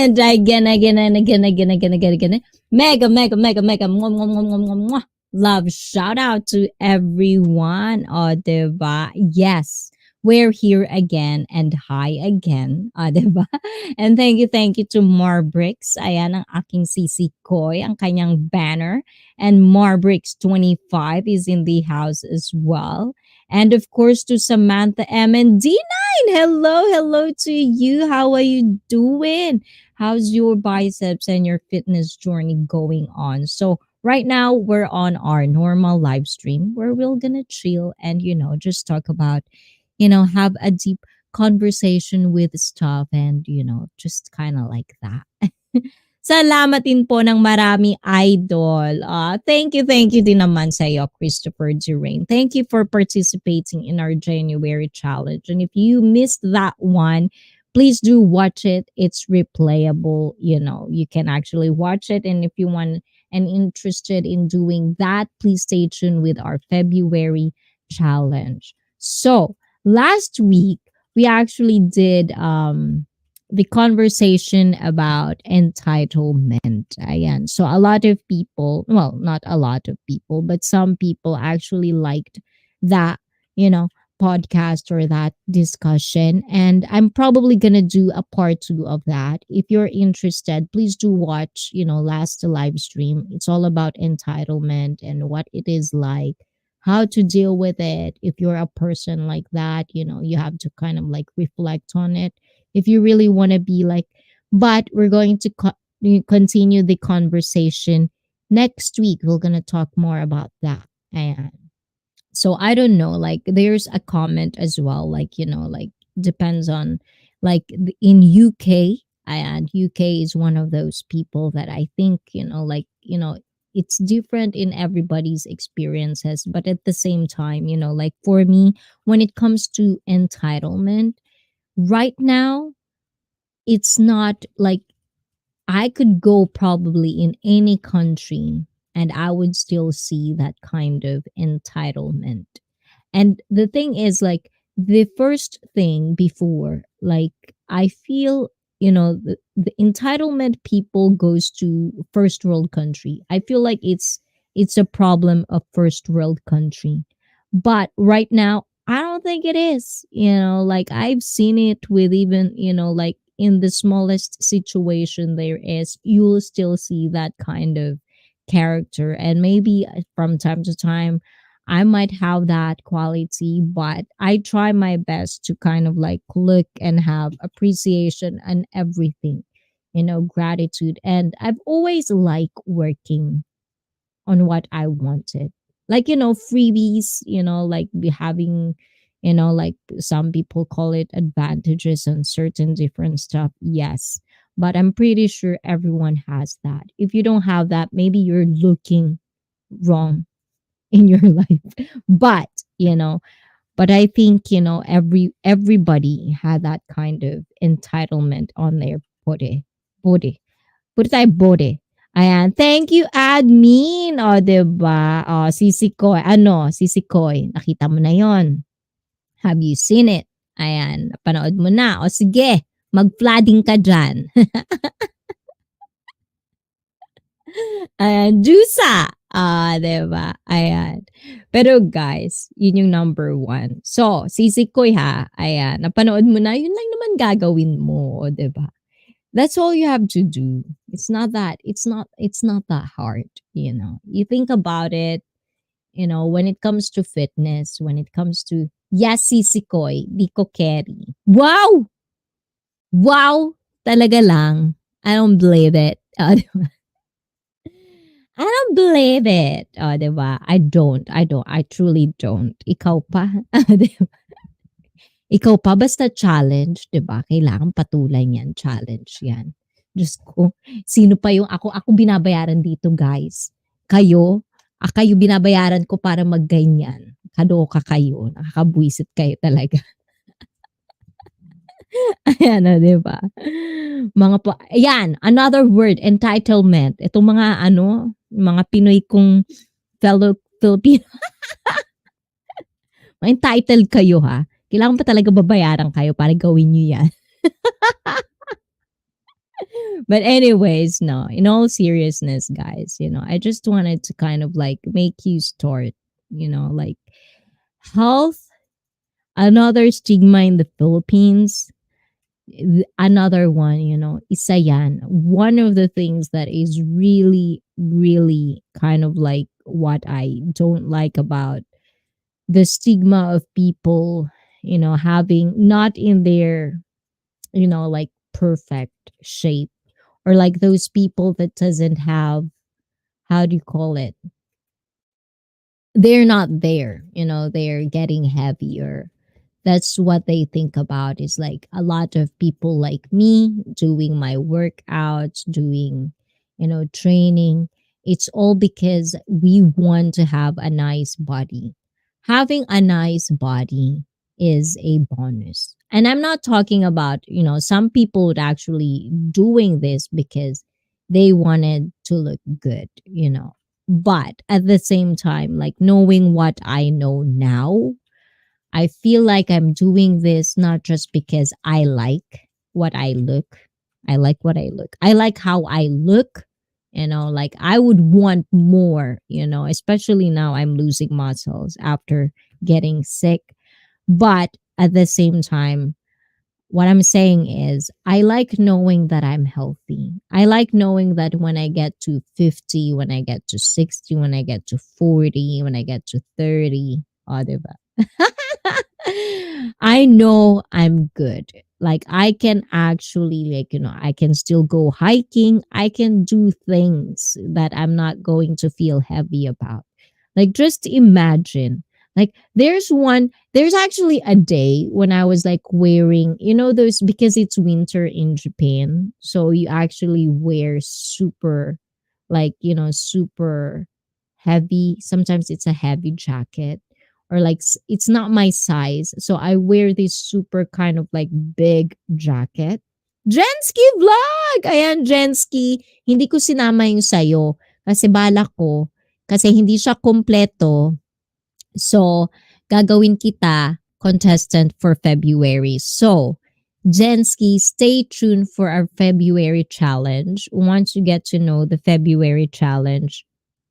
And again. Mega, mwah, mwah, mwah, mwah, mwah, mwah. Love shout out to everyone. Diba? Yes. We're here again and hi again. Diba? And thank you to Marbricks. Ayan ang aking Sisi Koy, ang kanyang banner. And Marbricks 25 is in the house as well. And of course to Samantha M and D9. Hello to you. How are you doing? How's your biceps and your fitness journey going on? So right now we're on our normal live stream where we're gonna chill and just talk about, have a deep conversation with stuff and just kind of like that. Salamat din po ng marami, idol. Thank you din naman sa iyo, Christopher Durain. Thank you for participating in our January challenge. And if you missed that one, please do watch it. It's replayable. You can actually watch it. And if you want and interested in doing that, please stay tuned with our February challenge. So last week, we actually did the conversation about entitlement. Ayan. So a lot of people, well, not a lot of people, but some people actually liked that, podcast or that discussion. And I'm probably going to do a part 2 of that. If you're interested, please do watch, last live stream. It's all about entitlement and what it is like, how to deal with it. If you're a person like that, you have to kind of like reflect on it. If you really want to be like, but we're going to continue the conversation next week. We're going to talk more about that. And so I don't know, like there's a comment as well, like, like depends on like in UK, and UK is one of those people that I think, it's different in everybody's experiences, but at the same time, like for me, when it comes to entitlement, right now, it's not like I could go probably in any country and I would still see that kind of entitlement. And the thing is, like, the first thing before, like, I feel, the entitlement people goes to first world country. I feel like it's a problem of first world country. But right now, I don't think it is. Like I've seen it with even, like in the smallest situation there is, you'll still see that kind of character. And maybe from time to time, I might have that quality, but I try my best to kind of like look and have appreciation and everything, gratitude. And I've always liked working on what I wanted. Like, freebies, like be having, like some people call it advantages and certain different stuff. Yes. But I'm pretty sure everyone has that. If you don't have that, maybe you're looking wrong in your life. But, but I think, everybody had that kind of entitlement on their body. Body. Put tayo body. Ayan. Thank you, admin. O, diba? O, Sisi Koy. Sisi Koy. Nakita mo na yon. Have you seen it? Ayan. Panood mo na. O, sige. Mag-flooding ka dyan. Ayan. Jusa. Diba? Ayan. Pero guys, yun yung number 1. So, Sisi Koy ha. Ayan. Napanood mo na. Yun lang naman gagawin mo. O, diba? That's all you have to do. It's not that hard, You think about it, when it comes to fitness, when it comes to yes, sisikoy, di ko carry. Wow! Wow! Talaga lang. I don't believe it. I don't believe it. Diba? I don't. I truly don't. Ikaw pa? Diba? Ikaw pa, basta challenge, 'di ba? Kailangan patuloy niyan, challenge 'yan. Diyos ko, sino pa yung ako binabayaran dito, guys. Kayo binabayaran ko para magganyan. Kaloka kayo, nakakabwisit kayo talaga. Ayan na, 'di ba? Ayan, another word, entitlement. Itong mga mga Pinoy kong fellow Filipino. Entitled kayo ha. Kailangan pa talaga babayaran kayo para gawin nyo yan. But anyways, no, in all seriousness, guys, I just wanted to kind of like make you start, like health, another stigma in the Philippines. Another one, isa yan. One of the things that is really, really kind of like what I don't like about the stigma of people, having not in their, like perfect shape, or like those people that doesn't have, how do you call it, they're not there, they're getting heavier. That's what they think about, is like a lot of people like me doing my workouts, doing, training. It's all because we want to have a nice body. Having a nice body is a bonus. And I'm not talking about, some people would actually doing this because they wanted to look good, but at the same time, like knowing what I know now, I feel like I'm doing this not just because I like what I look. I like what I look. I like how I look. Like I would want more, especially now I'm losing muscles after getting sick. But at the same time, what I'm saying is, I like knowing that I'm healthy. I like knowing that when I get to 50, when I get to 60, when I get to 40, when I get to 30, oh, diba? I know I'm good. Like I can actually, like, I can still go hiking. I can do things that I'm not going to feel heavy about. Like just imagine, like there's actually a day when I was like wearing, those, because it's winter in Japan. So you actually wear super, like, super heavy. Sometimes it's a heavy jacket, or like it's not my size. So I wear this super kind of like big jacket. Jensky vlog! Ayan, Jensky. Hindi ko sinama yung sayo kasi balak ko, kasi hindi siya kompleto. So, gagawin kita contestant for February. So, Jensky, stay tuned for our February challenge. Once you get to know the February challenge,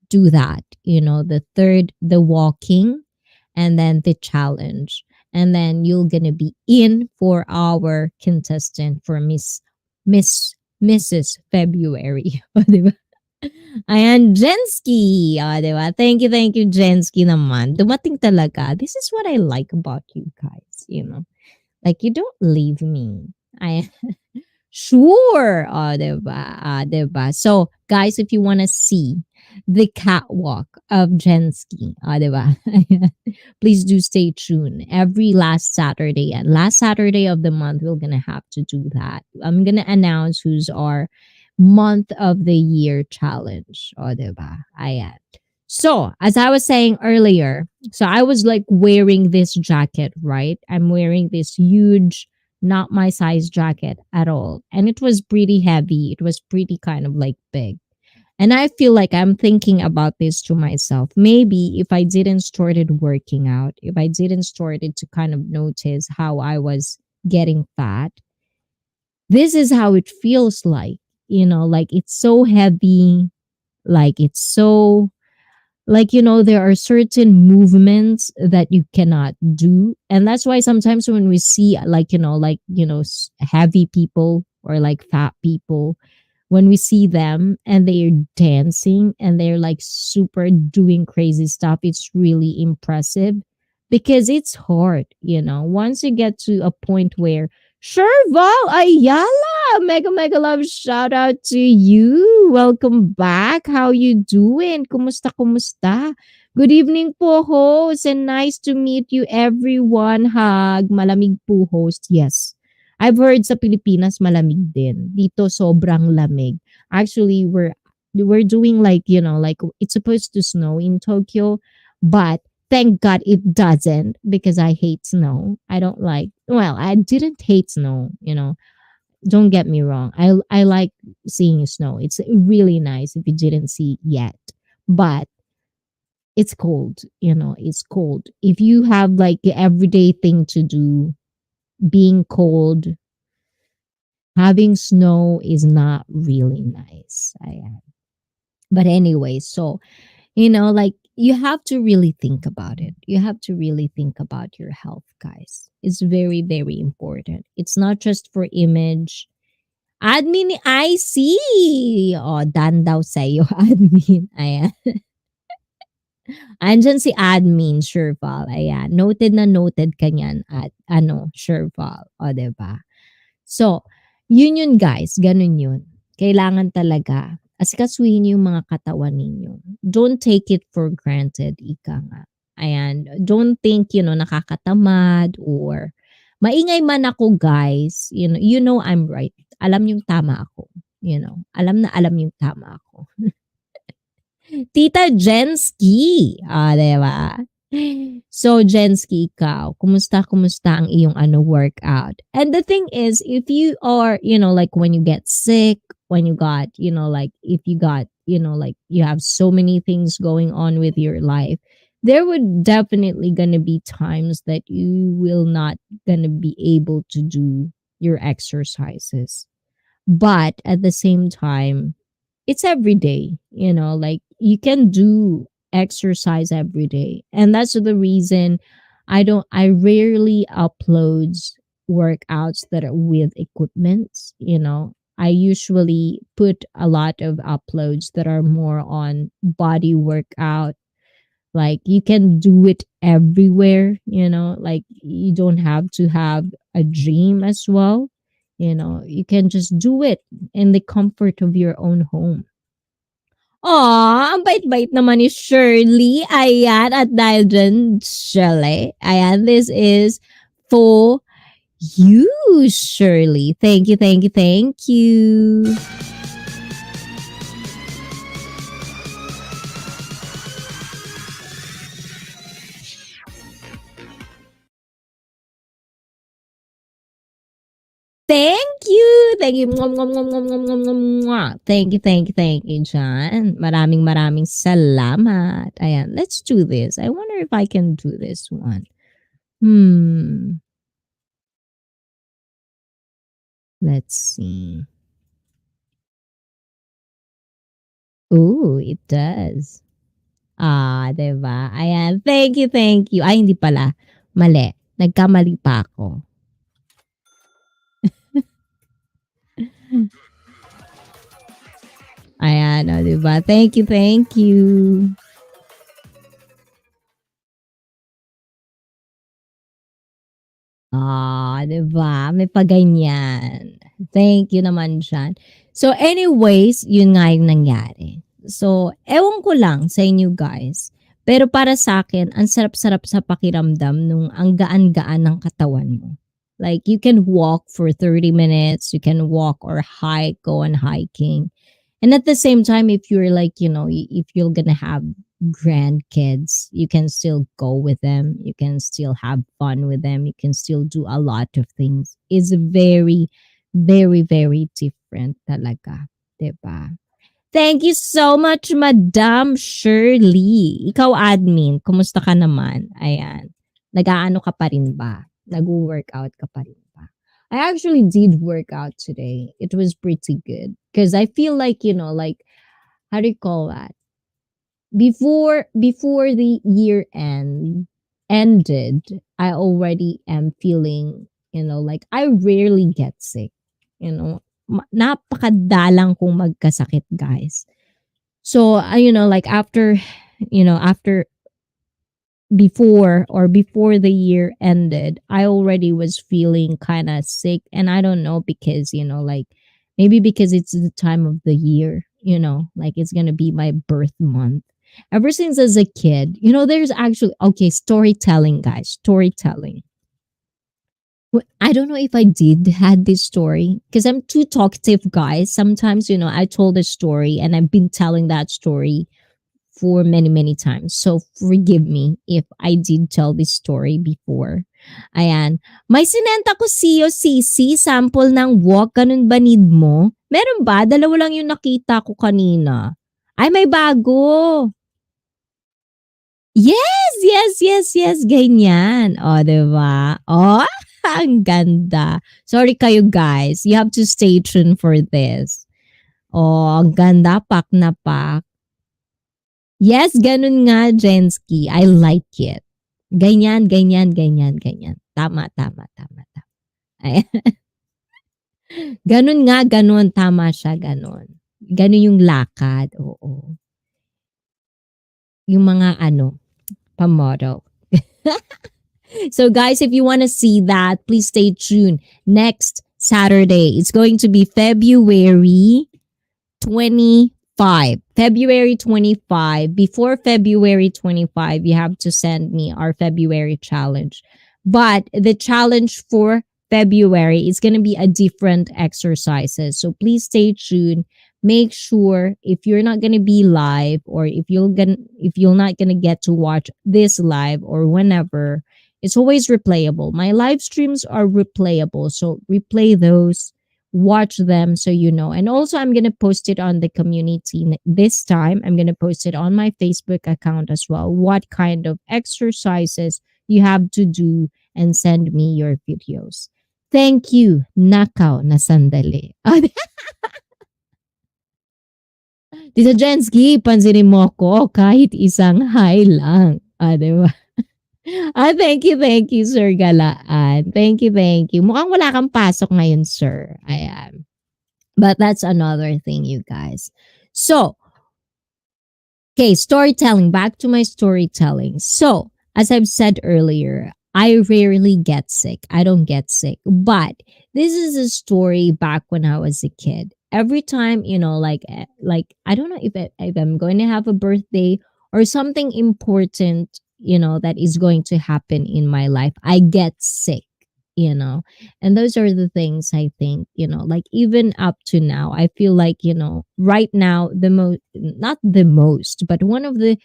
do that. The third, the walking, and then the challenge. And then you're gonna be in for our contestant for Miss Mrs. February. O, di ba? Ayan, Jensky. Di ba? Thank you, Jensky naman. Dumating talaga. This is what I like about you guys, Like, you don't leave me. I Sure. Oh, diba? Diba? So, guys, if you want to see the catwalk of Jensky, diba? Please do stay tuned. Every last Saturday and last Saturday of the month, we're going to have to do that. I'm going to announce who's our month of the year challenge. Oh, diba? Ayan. So, as I was saying earlier, so I was like wearing this jacket, right? I'm wearing this huge, not my size jacket at all. And it was pretty heavy. It was pretty kind of like big. And I feel like I'm thinking about this to myself. Maybe if I didn't started working out, if I didn't started to kind of notice how I was getting fat, this is how it feels like. Like it's so heavy, like it's so, like, there are certain movements that you cannot do. And that's why sometimes when we see, like, heavy people or like fat people, when we see them and they're dancing and they're like super doing crazy stuff, it's really impressive, because it's hard, once you get to a point where, sure, Val Ayala, mega mega love shout out to you. Welcome back. How you doing? Kumusta? Good evening po, host, and nice to meet you everyone. Hug. Malamig po, host. Yes. I've heard sa Pilipinas malamig din. Dito sobrang lamig. Actually, we're doing like, like it's supposed to snow in Tokyo, but thank God it doesn't, because I hate snow. I don't like, well, I didn't hate snow, Don't get me wrong. I like seeing snow. It's really nice if you didn't see yet. But it's cold, it's cold. If you have like the everyday thing to do, being cold, Having snow is not really nice. But anyway, so like you have to really think about it. You have to really think about your health, guys. It's very, very important. It's not just for image. Admin, I see. Oh, dan daw sa'yo, admin. Ayan. Andyan si admin, Sherval. Ayan. Noted na noted ka niyan at Sherval. O, diba? So, yun guys, ganun yun. Kailangan talaga asikasuhin yung mga katawan ninyo. Don't take it for granted, ika nga. Ayan, don't think, nakakatamad or maingay man ako, guys. You know I'm right. Alam yung tama ako. Alam na alam yung tama ako. Tita Jensky. Ah, di ba? So, Jensky, ikaw, kumusta ang iyong workout? And the thing is, if you are, like when you get sick, when you got, like if you got, like you have so many things going on with your life, there would definitely gonna be times that you will not gonna be able to do your exercises. But at the same time, it's every day, like you can do exercise every day. And that's the reason I rarely uploads workouts that are with equipment. I usually put a lot of uploads that are more on body workout. Like you can do it everywhere, like you don't have to have a gym as well. You can just do it in the comfort of your own home. Aw, ang bait-bait naman ni Shirley. Ayan, at dahil dyan, Shirley, ayan, this is for you, Shirley. Thank you, thank you, thank you. Thank you. Thank you. Mwah, mwah, mwah, mwah, mwah, mwah, mwah, mwah. Thank you, thank you, thank you, John. Maraming salamat. Ayan, let's do this. I wonder if I can do this one. Let's see. Ooh, it does. Ah, 'di ba? Ayan, thank you, thank you. Ay, hindi pala. Mali. Nagkamali pa ako. Ayan, o, 'di ba? Thank you, thank you. Ah, 'di ba? May paganyan. Thank you naman diyan. So anyways, yun nga yung nangyari. So, ewan ko lang sa inyo guys. Pero para sa akin, ang sarap-sarap sa pakiramdam nung ang gaan-gaan ng katawan mo. Like, you can walk for 30 minutes, you can walk or hike, go on hiking. And at the same time, if you're like, if you're gonna have grandkids, you can still go with them, you can still have fun with them, you can still do a lot of things. It's very, very, very different talaga. Diba? Thank you so much, Madam Shirley. Ikaw, admin, kumusta ka naman? Ayan. Nag-aano ka pa rin ba? Nag-workout ka pa rin ba? I actually did work out today. It was pretty good. Because I feel like, like, how do you call that? Before the year ended, I already am feeling, like I rarely get sick. Napakadalang kong magkasakit, guys. So, like after before the year ended, I already was feeling kind of sick. And I don't know because, like maybe because it's the time of the year, like it's going to be my birth month. Ever since as a kid, there's actually, okay, storytelling, guys, storytelling. I don't know if I did had this story because I'm too talkative, guys. Sometimes, I told a story and I've been telling that story for many, many times. So forgive me if I did tell this story before. Ayan. May sinenta ko siyo, Sisi, sample ng walk. Ganun ba need mo? Meron ba? Dalawa lang yung nakita ko kanina. Ay, may bago. Yes, yes, yes, yes. Ganyan. O, diba? O, Ang ganda. Sorry kayo guys. You have to stay tuned for this. Oh, ang ganda. Pak na pak. Yes, ganun nga, Jensky. I like it. Ganyan, ganyan, ganyan, ganyan. Tama, tama, tama, tama. Ay, ganun nga, ganun. Tama siya, ganun. Ganun yung lakad. Oo. Yung mga ano, pamodel. So guys, if you want to see that, please stay tuned. Next Saturday, it's going to be February 25. February 25. Before February 25, you have to send me our February challenge. But the challenge for February is going to be a different exercises. So please stay tuned. Make sure if you're not going to be live or if you're not going to get to watch this live or whenever, it's always replayable. My live streams are replayable. So replay those, watch them so you know. And also, I'm going to post it on the community this time. I'm going to post it on my Facebook account as well. What kind of exercises you have to do and send me your videos. Thank you, Nakaw na sandali. Tita Jensky, pansinin mo ko kahit isang hi lang. Diba? Thank you, Sir Galaan. Thank you. Mukhang wala kang pasok ngayon, sir. Ayan. But that's another thing, you guys. So, okay, storytelling. Back to my storytelling. So, as I've said earlier, I rarely get sick. I don't get sick. But this is a story back when I was a kid. Every time, like I don't know if I'm going to have a birthday or something important, that is going to happen in my life, I get sick, and those are the things I think, like even up to now, I feel like, right now, not the most, but one of the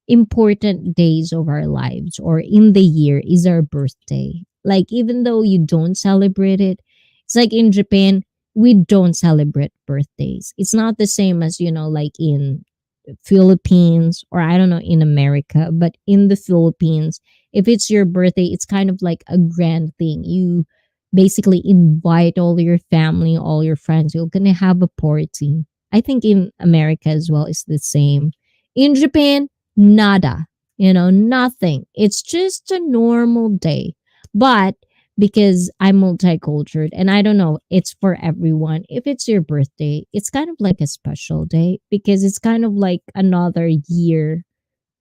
important days of our lives or in the year is our birthday. Like, even though you don't celebrate it, it's like in Japan, we don't celebrate birthdays. It's not the same as, like in Philippines or I don't know in America, but in the Philippines, if it's your birthday, it's kind of like a grand thing. You basically invite all your family, all your friends. You're gonna have a party. I think in America as well is the same. In Japan, nada, nothing. It's just a normal day. But because I'm multicultural and I don't know, it's for everyone. If it's your birthday, it's kind of like a special day because it's kind of like another year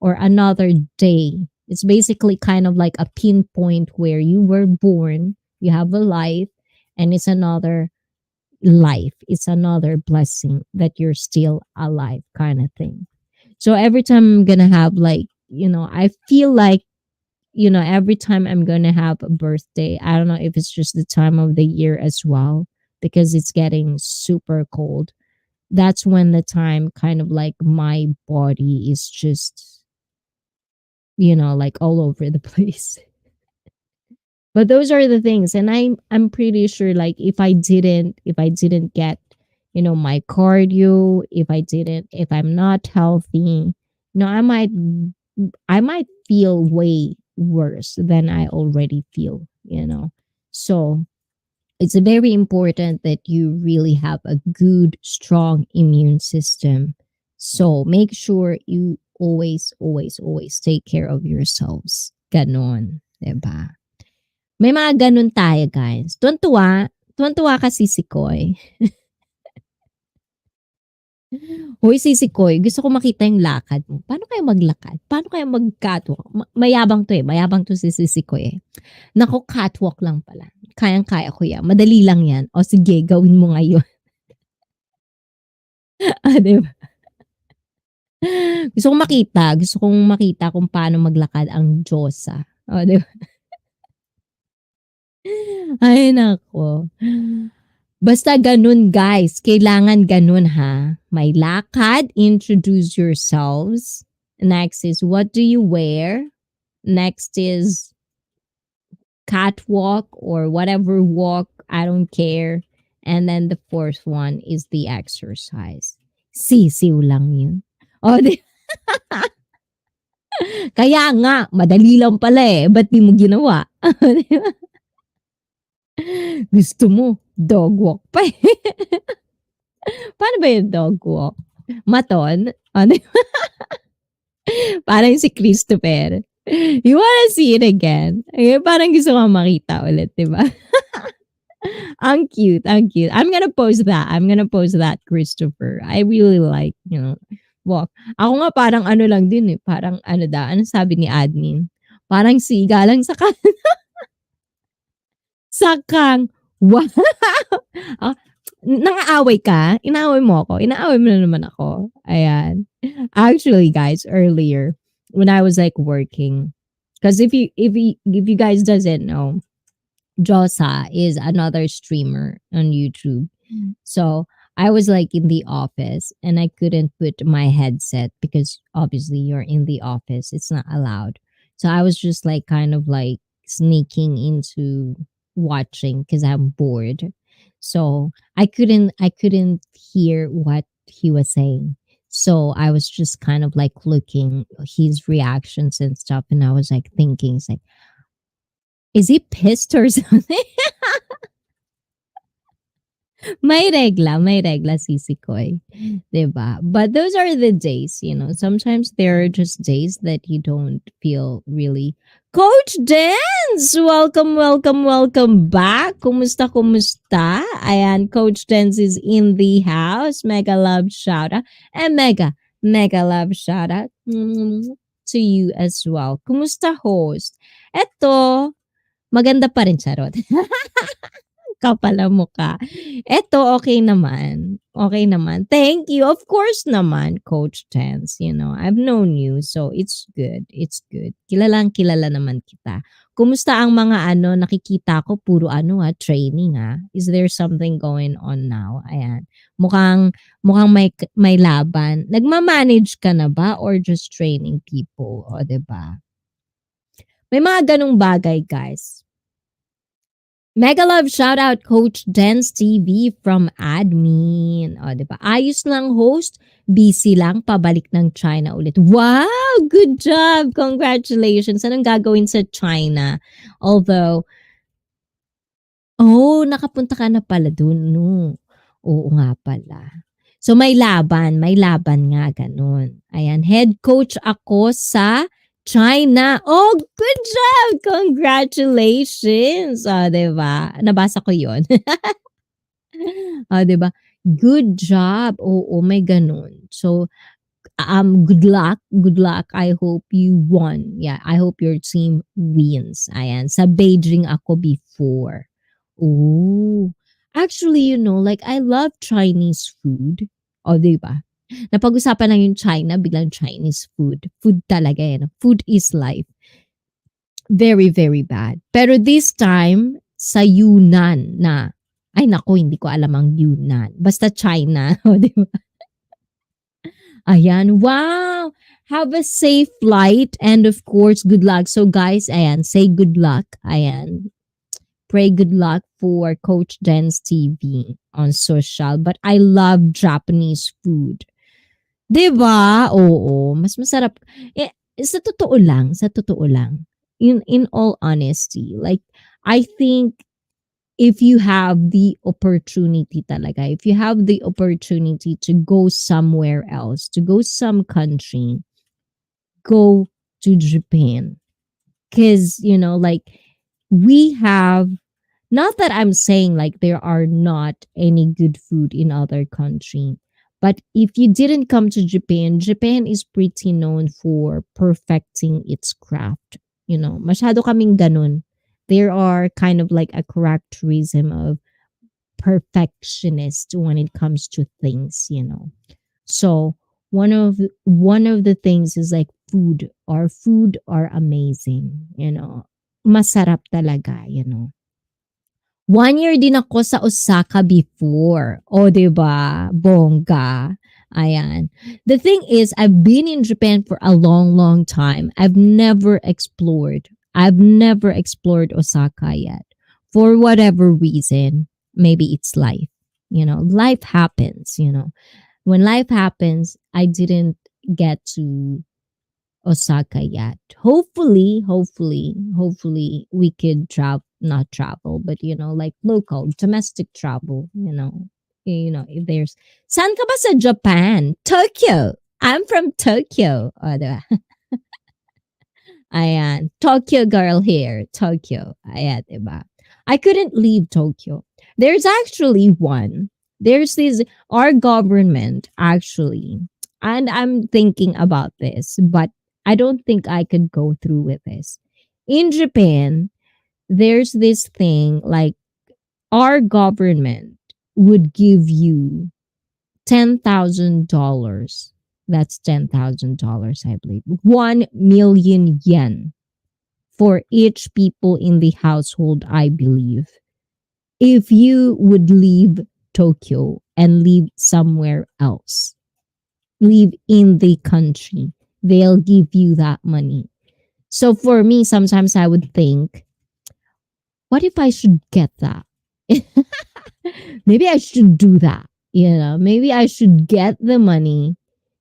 or another day. It's basically kind of like a pinpoint where you were born, you have a life, and it's another life. It's another blessing that you're still alive, kind of thing. So every time I'm gonna have like, I feel like, every time I'm gonna have a birthday, I don't know if it's just the time of the year as well, because it's getting super cold. That's when the time kind of like my body is just, like all over the place. But those are the things. And I'm pretty sure like if I didn't get, my cardio, if I'm not healthy, I might feel way worse than I already feel. So it's very important that you really have a good, strong immune system. So make sure you always, always, always take care of yourselves. Ganon. Diba? May mga ganon tayo, guys. Tuwan-tuwa. Tuwan-tuwa kasi si Koy. Hoy, Sisi Koy, gusto ko makita yung lakad mo. Paano kayo maglakad? Paano kayo mag-catwalk? Mayabang to eh. Mayabang to si Sisi Koy eh. Nako, catwalk lang pala. Kayang-kaya ko yan. Madali lang yan. O sige, gawin mo ngayon. Diba? Gusto kong makita. Gusto kong makita kung paano maglakad ang Diyosa. O, diba? Ay, nako. Basta ganun, guys. Kailangan ganun, ha? May lakad, introduce yourselves. Next is, what do you wear? Next is catwalk or whatever walk. I don't care. And then the fourth one is the exercise. Sisiw lang yun. O, kaya nga, madali lang pala eh. Ba't di mo ginawa? Gusto mo, dog walk pa eh. Paano ba yung dog walk? Maton? Ano? Parang si Christopher. You wanna see it again? Ay, parang gusto ko makita ulit, di ba? Ang cute, ang cute. I'm gonna post that. I'm gonna post that, Christopher. I really like, walk. Ako nga parang ano lang din eh. Parang ano ano sabi ni admin? Parang siga lang sa sakang. Wow! Ah, nang-aaway ka? Inaaway mo ako? Inaaway mo na naman ako. Ayan. Actually, guys, earlier, when I was like working, because if you guys doesn't know, Josa is another streamer on YouTube. So I was like in the office and I couldn't put my headset because obviously you're in the office. It's not allowed. So I was just like kind of like sneaking into watching because I'm bored. So I couldn't hear what he was saying. So I was just kind of like looking his reactions and stuff and I was like thinking, it's like, is he pissed or something? May regla sisi ko eh. 'Di ba? But those are the days, Sometimes there are just days that you don't feel really Coach Dance! Welcome, welcome, welcome back. Kumusta, kumusta? Ayan, Coach Dance is in the house. Mega love shout out. And mega love shout out to you as well. Kumusta, host? Eto, maganda pa rin, charot. Kapal ang mukha. Eto, okay naman. Okay naman. Thank you. Of course naman, Coach Tense. I've known you, so it's good. It's good. Kilalang kilala naman kita. Kumusta ang mga nakikita ko, puro training Is there something going on now? Ayan. Mukhang may laban. Nagmamanage ka na ba or just training people? O, 'di ba? May mga ganong bagay, guys. Mega love shout out Coach Dance TV from admin. O, diba? Ayos lang host. Busy lang. Pabalik ng China ulit. Wow! Good job! Congratulations. Anong gagawin sa China? Although, nakapunta ka na pala dun, no? Oo nga pala. So may laban nga ganun. Ayan, head coach ako sa China. Oh, good job! Congratulations! O, diba? Nabasa ko yun. O, diba? Good job. Oo, may ganun. So, good luck. Good luck. I hope you won. Yeah, I hope your team wins. Ayan, sa Beijing ako before. Oh. Actually, like I love Chinese food. O, diba? Napag-usapan lang yung China, biglang Chinese food. Food talaga yan. Food is life. Very, very bad. Pero this time, sa Yunnan na. Ay nako, hindi ko alam ang Yunnan. Basta China. O, diba? Ayan. Wow! Have a safe flight and of course, good luck. So guys, ayan, say good luck. Ayan. Pray good luck for Coach Dance TV on social. But I love Japanese food. 'Di ba? Oo, mas masarap. Sa totoo lang. In all honesty, like I think if you have the opportunity talaga, if you have the opportunity to go somewhere else, to go some country, go to Japan. Cause, like we have, not that I'm saying like there are not any good food in other country, but if you didn't come to Japan, Japan is pretty known for perfecting its craft. Masyado kaming ganun. There are kind of like a characterism of perfectionist when it comes to things. So one of the things is like food. Our food are amazing. Masarap talaga. 1 year din ako sa Osaka before. O, 'di ba? Bongga. Ayan. The thing is, I've been in Japan for a long, long time. I've never explored. Osaka yet. For whatever reason. Maybe it's life. Life happens. When life happens, I didn't get to Osaka yet. Hopefully we could not travel, but like local, domestic travel, if there's, saan ka ba sa Japan? Tokyo. I'm from Tokyo. O, diba? Ayan. Tokyo girl here. Tokyo. Ayan, diba? I couldn't leave Tokyo. There's actually one. There's this, our government actually, and I'm thinking about this, but I don't think I could go through with this. In Japan, there's this thing like our government would give you $10,000. That's $10,000, I believe. 1 million yen for each people in the household, I believe. If you would leave Tokyo and live somewhere else, live in the country, they'll give you that money. So for me, sometimes I would think, what if I should get that? Maybe I should do that. Maybe I should get the money,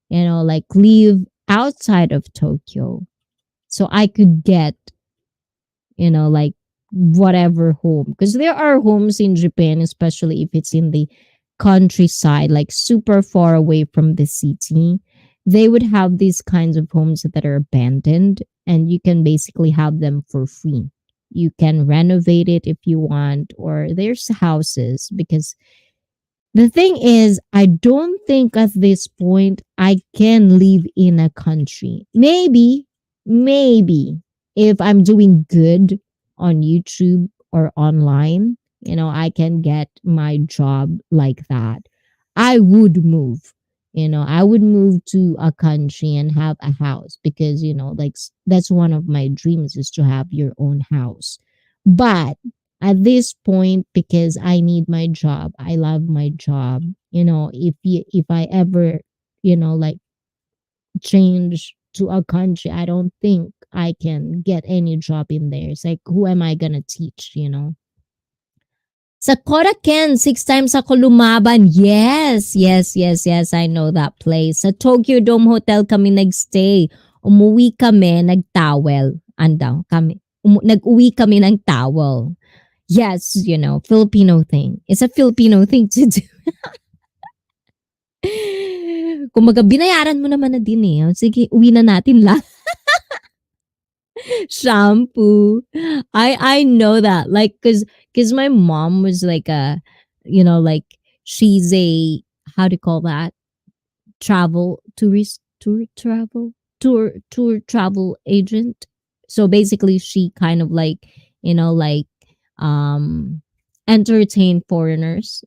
like leave outside of Tokyo so I could get, like whatever home. Because there are homes in Japan, especially if it's in the countryside, like super far away from the city. They would have these kinds of homes that are abandoned, and you can basically have them for free. You can renovate it if you want, or there's houses because the thing is, I don't think at this point I can live in a country. Maybe if I'm doing good on YouTube or online, I can get my job like that. I would move. I would move to a country and have a house because, like that's one of my dreams is to have your own house. But at this point, because I need my job, I love my job. If I ever, like change to a country, I don't think I can get any job in there. It's like, who am I gonna teach? Sa Koraken, 6 times ako lumaban. Yes, yes, yes, yes. I know that place. Sa Tokyo Dome Hotel kami nagstay. Umuwi kami, nagtowel. Andaw kami. Nag-uwi kami ng towel. Yes, Filipino thing. It's a Filipino thing to do. Kumbaga, binayaran mo naman na din eh. Sige, uwi na natin lang. Shampoo. I know that. Like, cause my mom was like like she's a, how do you call that? Travel tourist, tour travel agent. So basically she kind of like, like um entertain foreigners,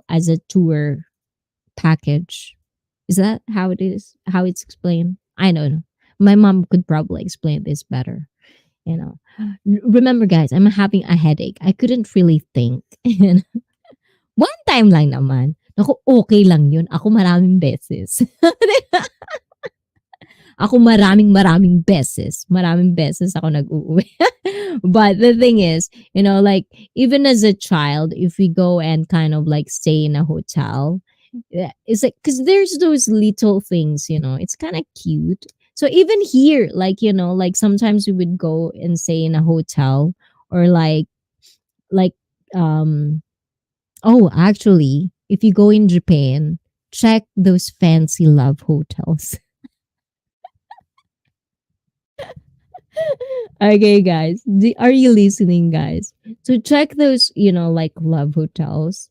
as a tour package. Is that how it is? How it's explained? I don't know. My mom could probably explain this better. You know. Remember, guys, I'm having a headache. I couldn't really think. One time lang naman. Naku, okay lang yun. Ako maraming beses. Ako maraming beses. Maraming beses ako nag-uuwi. But the thing is, like, even as a child, if we go and kind of like stay in a hotel, it's like, because there's those little things, it's kind of cute. So even here, like, like sometimes we would go and stay in a hotel or like, um, oh, actually, if you go in Japan, check those fancy love hotels. Okay, guys. Are you listening, guys? So check those, like love hotels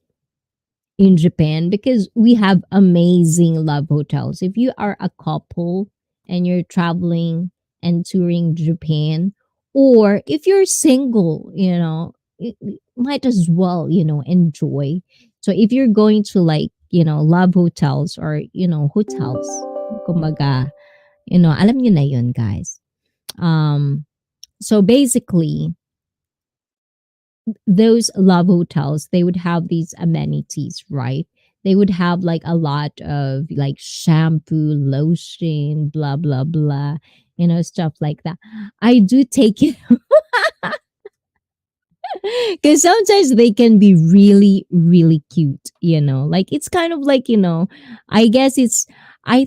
in Japan because we have amazing love hotels. If you are a couple and you're traveling and touring Japan, or if you're single, might as well, enjoy. So if you're going to like, love hotels or, hotels, kumbaga, alam niyo na yun, guys. So basically, those love hotels, they would have these amenities, right? They would have like a lot of like shampoo, lotion, blah, blah, blah, stuff like that. I do take it because sometimes they can be really, really cute, like it's kind of like, I guess I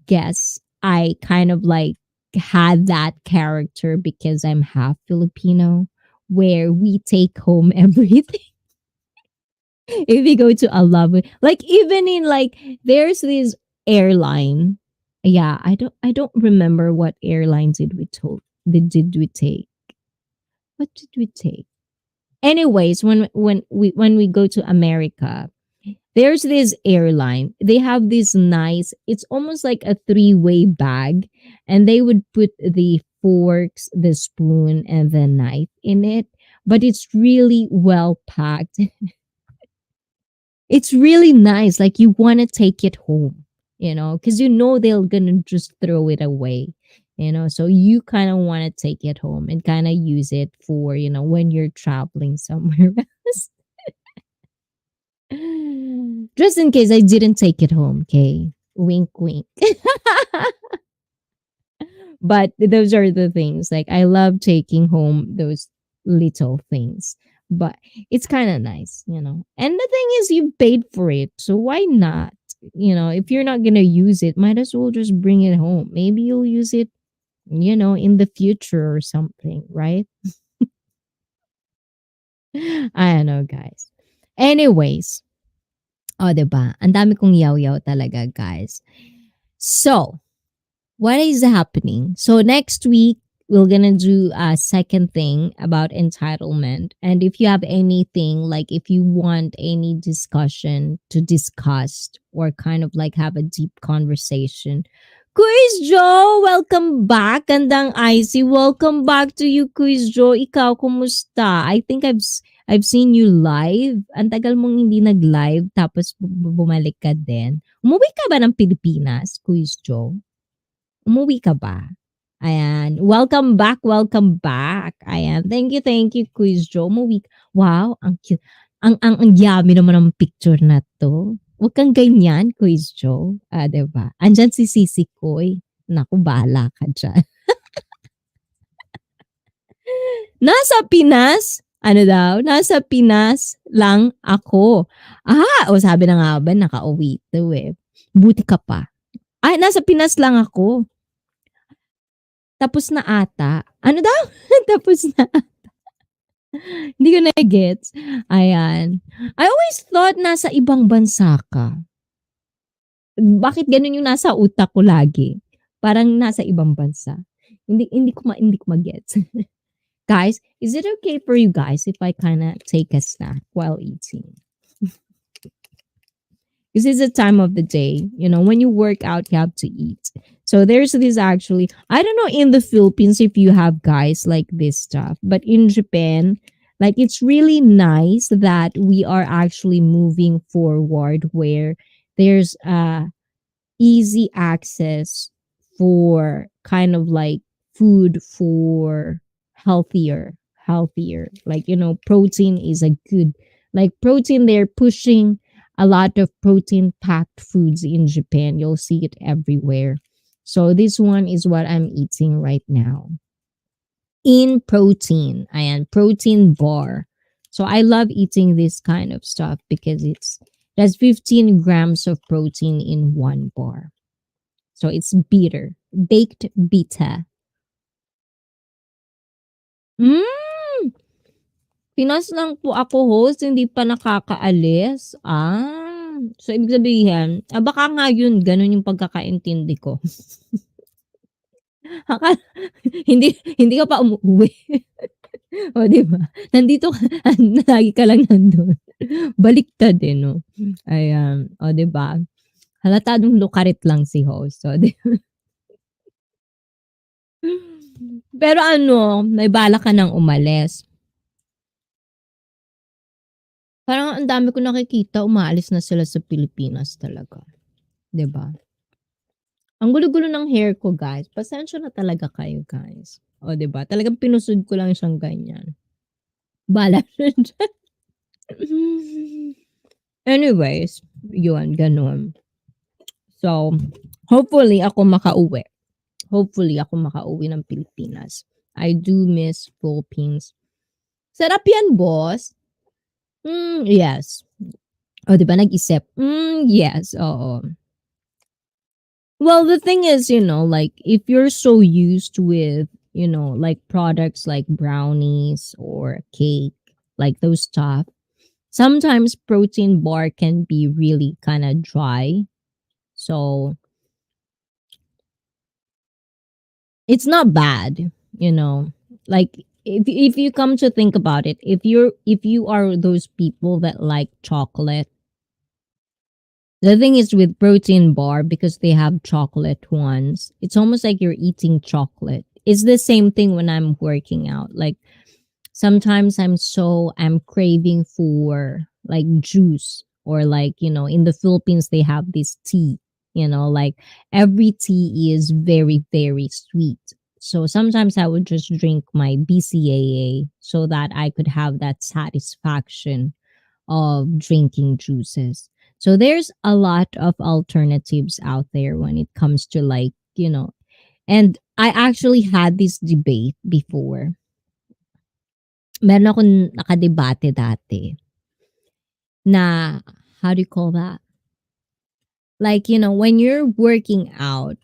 guess I kind of like had that character because I'm half Filipino where we take home everything. If we go to a love, like even in like there's this airline. Yeah, I don't remember what airline did we take. What did we take? Anyways, when we go to America, there's this airline. They have this nice, it's almost like a three-way bag, and they would put the forks, the spoon, and the knife in it. But it's really well packed. It's really nice. Like you want to take it home, because they're gonna just throw it away. So you kind of want to take it home and kind of use it for, when you're traveling somewhere else. Just in case I didn't take it home, okay? Wink, wink. But those are the things. Like I love taking home those little things. But it's kind of nice. And the thing is, you paid for it. So why not? If you're not going to use it, might as well just bring it home. Maybe you'll use it, in the future or something, right? I don't know, guys. Anyways, diba? Ang dami kong yaw-yaw talaga, guys. So, what is happening? So next week we're gonna do a second thing about entitlement. And if you have anything, like if you want any discussion to discuss or kind of like have a deep conversation, Quiz Joe, welcome back. Gandang Icy, welcome back to you, Quiz Joe. Ikaw, kumusta? I think I've seen you live. Ang tagal mong hindi nag-live tapos bumalik ka din. Umuwi ka ba ng Pilipinas, Quiz Joe? Umuwi ka ba? Ayan. Welcome back, welcome back. Ayan. Thank you, Quiz Joe. Umuwi. Wow, ang cute. Ang yummy naman ng picture na to. Huwag kang ganyan, Quiz Joe. Diba? Andyan si Sisi Koy. Naku, bahala ka dyan. Nasa Pinas? Ano daw? Nasa Pinas lang ako. Sabi na nga ba, nakauwi to eh. Buti ka pa. Nasa Pinas lang ako. Tapos na ata. Ano daw? Tapos na. Hindi ko na-gets. Ayan. I always thought nasa ibang bansa ka. Bakit ganun yung nasa utak ko lagi? Parang nasa ibang bansa. Hindi ko ma-gets. Guys, is it okay for you guys if I kind of take a snack while eating? This is the time of the day, when you work out, you have to eat. So there's this actually, I don't know in the Philippines if you have guys like this stuff, but in Japan, like it's really nice that we are actually moving forward where there's easy access for kind of like food for healthier. Like, protein is a good, like protein, they're pushing a lot of protein packed foods in Japan. You'll see it everywhere. So this one is what I'm eating right now. In protein, and protein bar. So I love eating this kind of stuff because there's 15 grams of protein in one bar. So it's baked bitter. Pinas lang po ako, host, hindi pa nakakaalis. So ibig sabihin, baka nga yun, ganun yung pagkakaintindi ko. hindi ka pa umuwi. O, di ba? Nandito ka, lagi ka lang nandun. Baliktad eh, no? Ayan. O, di ba? Halatadong lukarit lang si host. So, pero may bala ka nang umalis. Parang ang dami ko nakikita, umaalis na sila sa Pilipinas talaga. 'Di ba? Ang gulo-gulo ng hair ko, guys. Pasensya na talaga kayo, guys. O, 'di ba? Talagang pinusod ko lang siyang ganyan. Bala siya dyan. Anyways, yun, ganun. So, hopefully ako makauwi. Ng Pilipinas. I do miss Philippines. Sarap yan, boss. Yes. O, di ba nag-isip? Yes, oo. Well, the thing is, like, if you're so used with like products like brownies or cake, like those stuff. Sometimes protein bar can be really kind of dry. So it's not bad, you know. Like if you come to think about it, if you are those people that like chocolate, the thing is with protein bar, because they have chocolate ones, it's almost like you're eating chocolate. It's the same thing when I'm working out. Like sometimes I'm craving for like juice, or like, in the Philippines they have this tea, like every tea is very, very sweet. So sometimes I would just drink my BCAA so that I could have that satisfaction of drinking juices. So there's a lot of alternatives out there when it comes to, like, and I actually had this debate before. Meron akong nakadebate dati na, how do you call that? Like, when you're working out,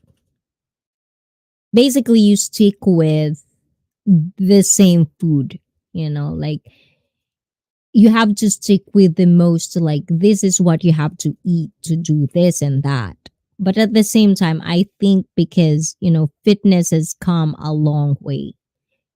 basically you stick with the same food, like you have to stick with the most, like this is what you have to eat to do this and that. But at the same time, I think because, fitness has come a long way.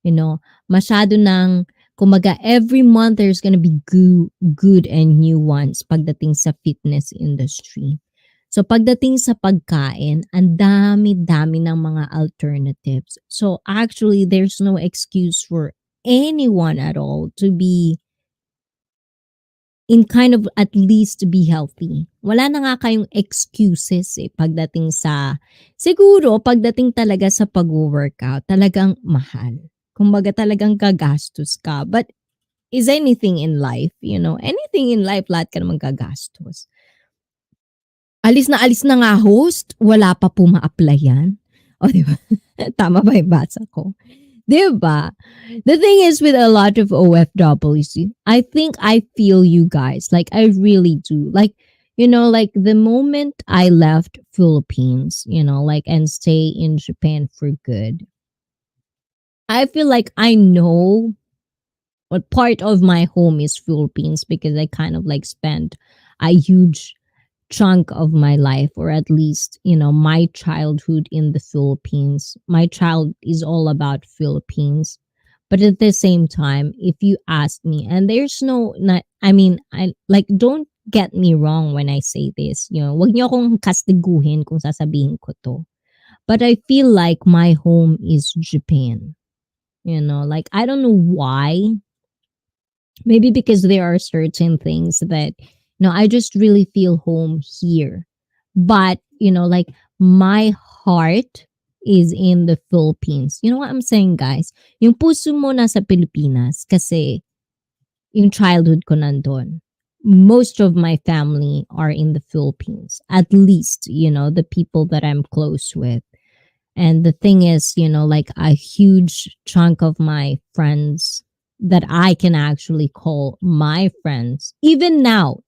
You know, masyado ng, kumaga, every month there's gonna be good and new ones pagdating sa fitness industry. So pagdating sa pagkain, ang dami-dami ng mga alternatives. So actually, there's no excuse for anyone at all to be in kind of, at least to be healthy. Wala na nga kayong excuses pagdating sa, siguro pagdating talaga sa pag-workout, talagang mahal. Kumbaga talagang gagastos ka. But is anything in life, anything in life, lahat ka naman gagastos. Alis na nga host, wala pa po ma-applyan. O, di ba? Tama ba yung basa ko? Diba? The thing is with a lot of OFWs, I think I feel you guys. Like I really do. Like, like the moment I left Philippines, like and stay in Japan for good, I feel like I know what part of my home is Philippines, because I kind of like spent a huge chunk of my life, or at least, my childhood in the Philippines. My child is all about Philippines. But at the same time, if you ask me, and there's no, not, I mean, I like, don't get me wrong when I say this, wag niyo akong kastiguhin kung sasabihin ko to. But I feel like my home is Japan. Like I don't know why. Maybe because there are certain things that, I just really feel home here. But, like my heart is in the Philippines. You know what I'm saying, guys? Yung puso mo nasa Pilipinas kasi yung childhood ko nandun. Most of my family are in the Philippines. At least, the people that I'm close with. And the thing is, like a huge chunk of my friends that I can actually call my friends, even now,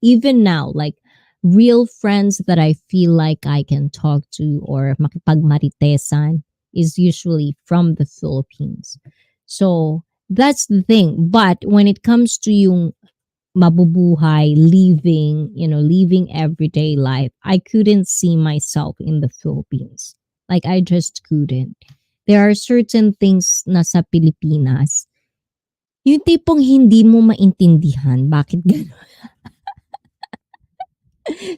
like real friends that I feel like I can talk to or makipagmaritesan, is usually from the Philippines. So that's the thing. But when it comes to yung mabubuhay, living everyday life, I couldn't see myself in the Philippines. Like, I just couldn't. There are certain things na sa Pilipinas, yung tipong hindi mo maintindihan. Bakit gano'n?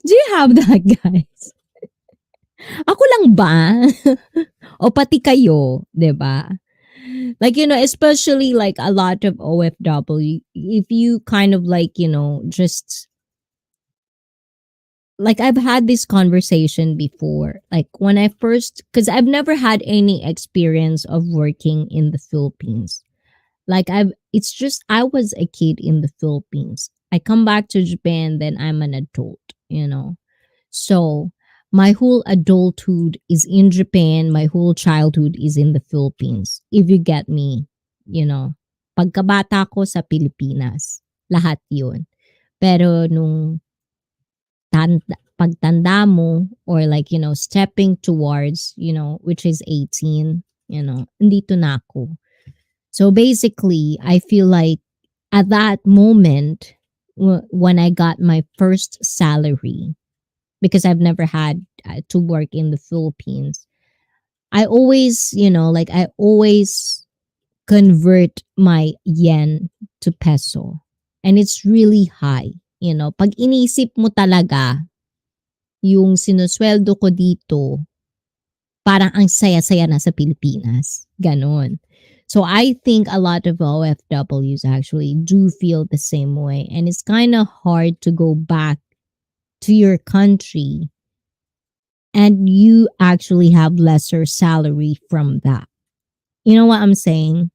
Do you have that, guys? Ako lang ba? O pati kayo, 'di ba? Like, especially like a lot of OFW, if you kind of like, just like I've had this conversation before. Like when I first, because I've never had any experience of working in the Philippines. Like it's just I was a kid in the Philippines. I come back to Japan, then I'm an adult. So my whole adulthood is in Japan. My whole childhood is in the Philippines. If you get me. Pagkabata ko sa Pilipinas, lahat yun. Pero nung pagtanda mo, or like, stepping towards, which is 18, Nandito na ako. So basically, I feel like at that moment, when I got my first salary, because I've never had to work in the Philippines, I always, I always convert my yen to peso. And it's really high. Pag inisip mo talaga yung sinusweldo ko dito, parang ang saya-saya na sa Pilipinas. Ganon. So I think a lot of OFWs actually do feel the same way. And it's kind of hard to go back to your country and you actually have lesser salary from that. You know what I'm saying?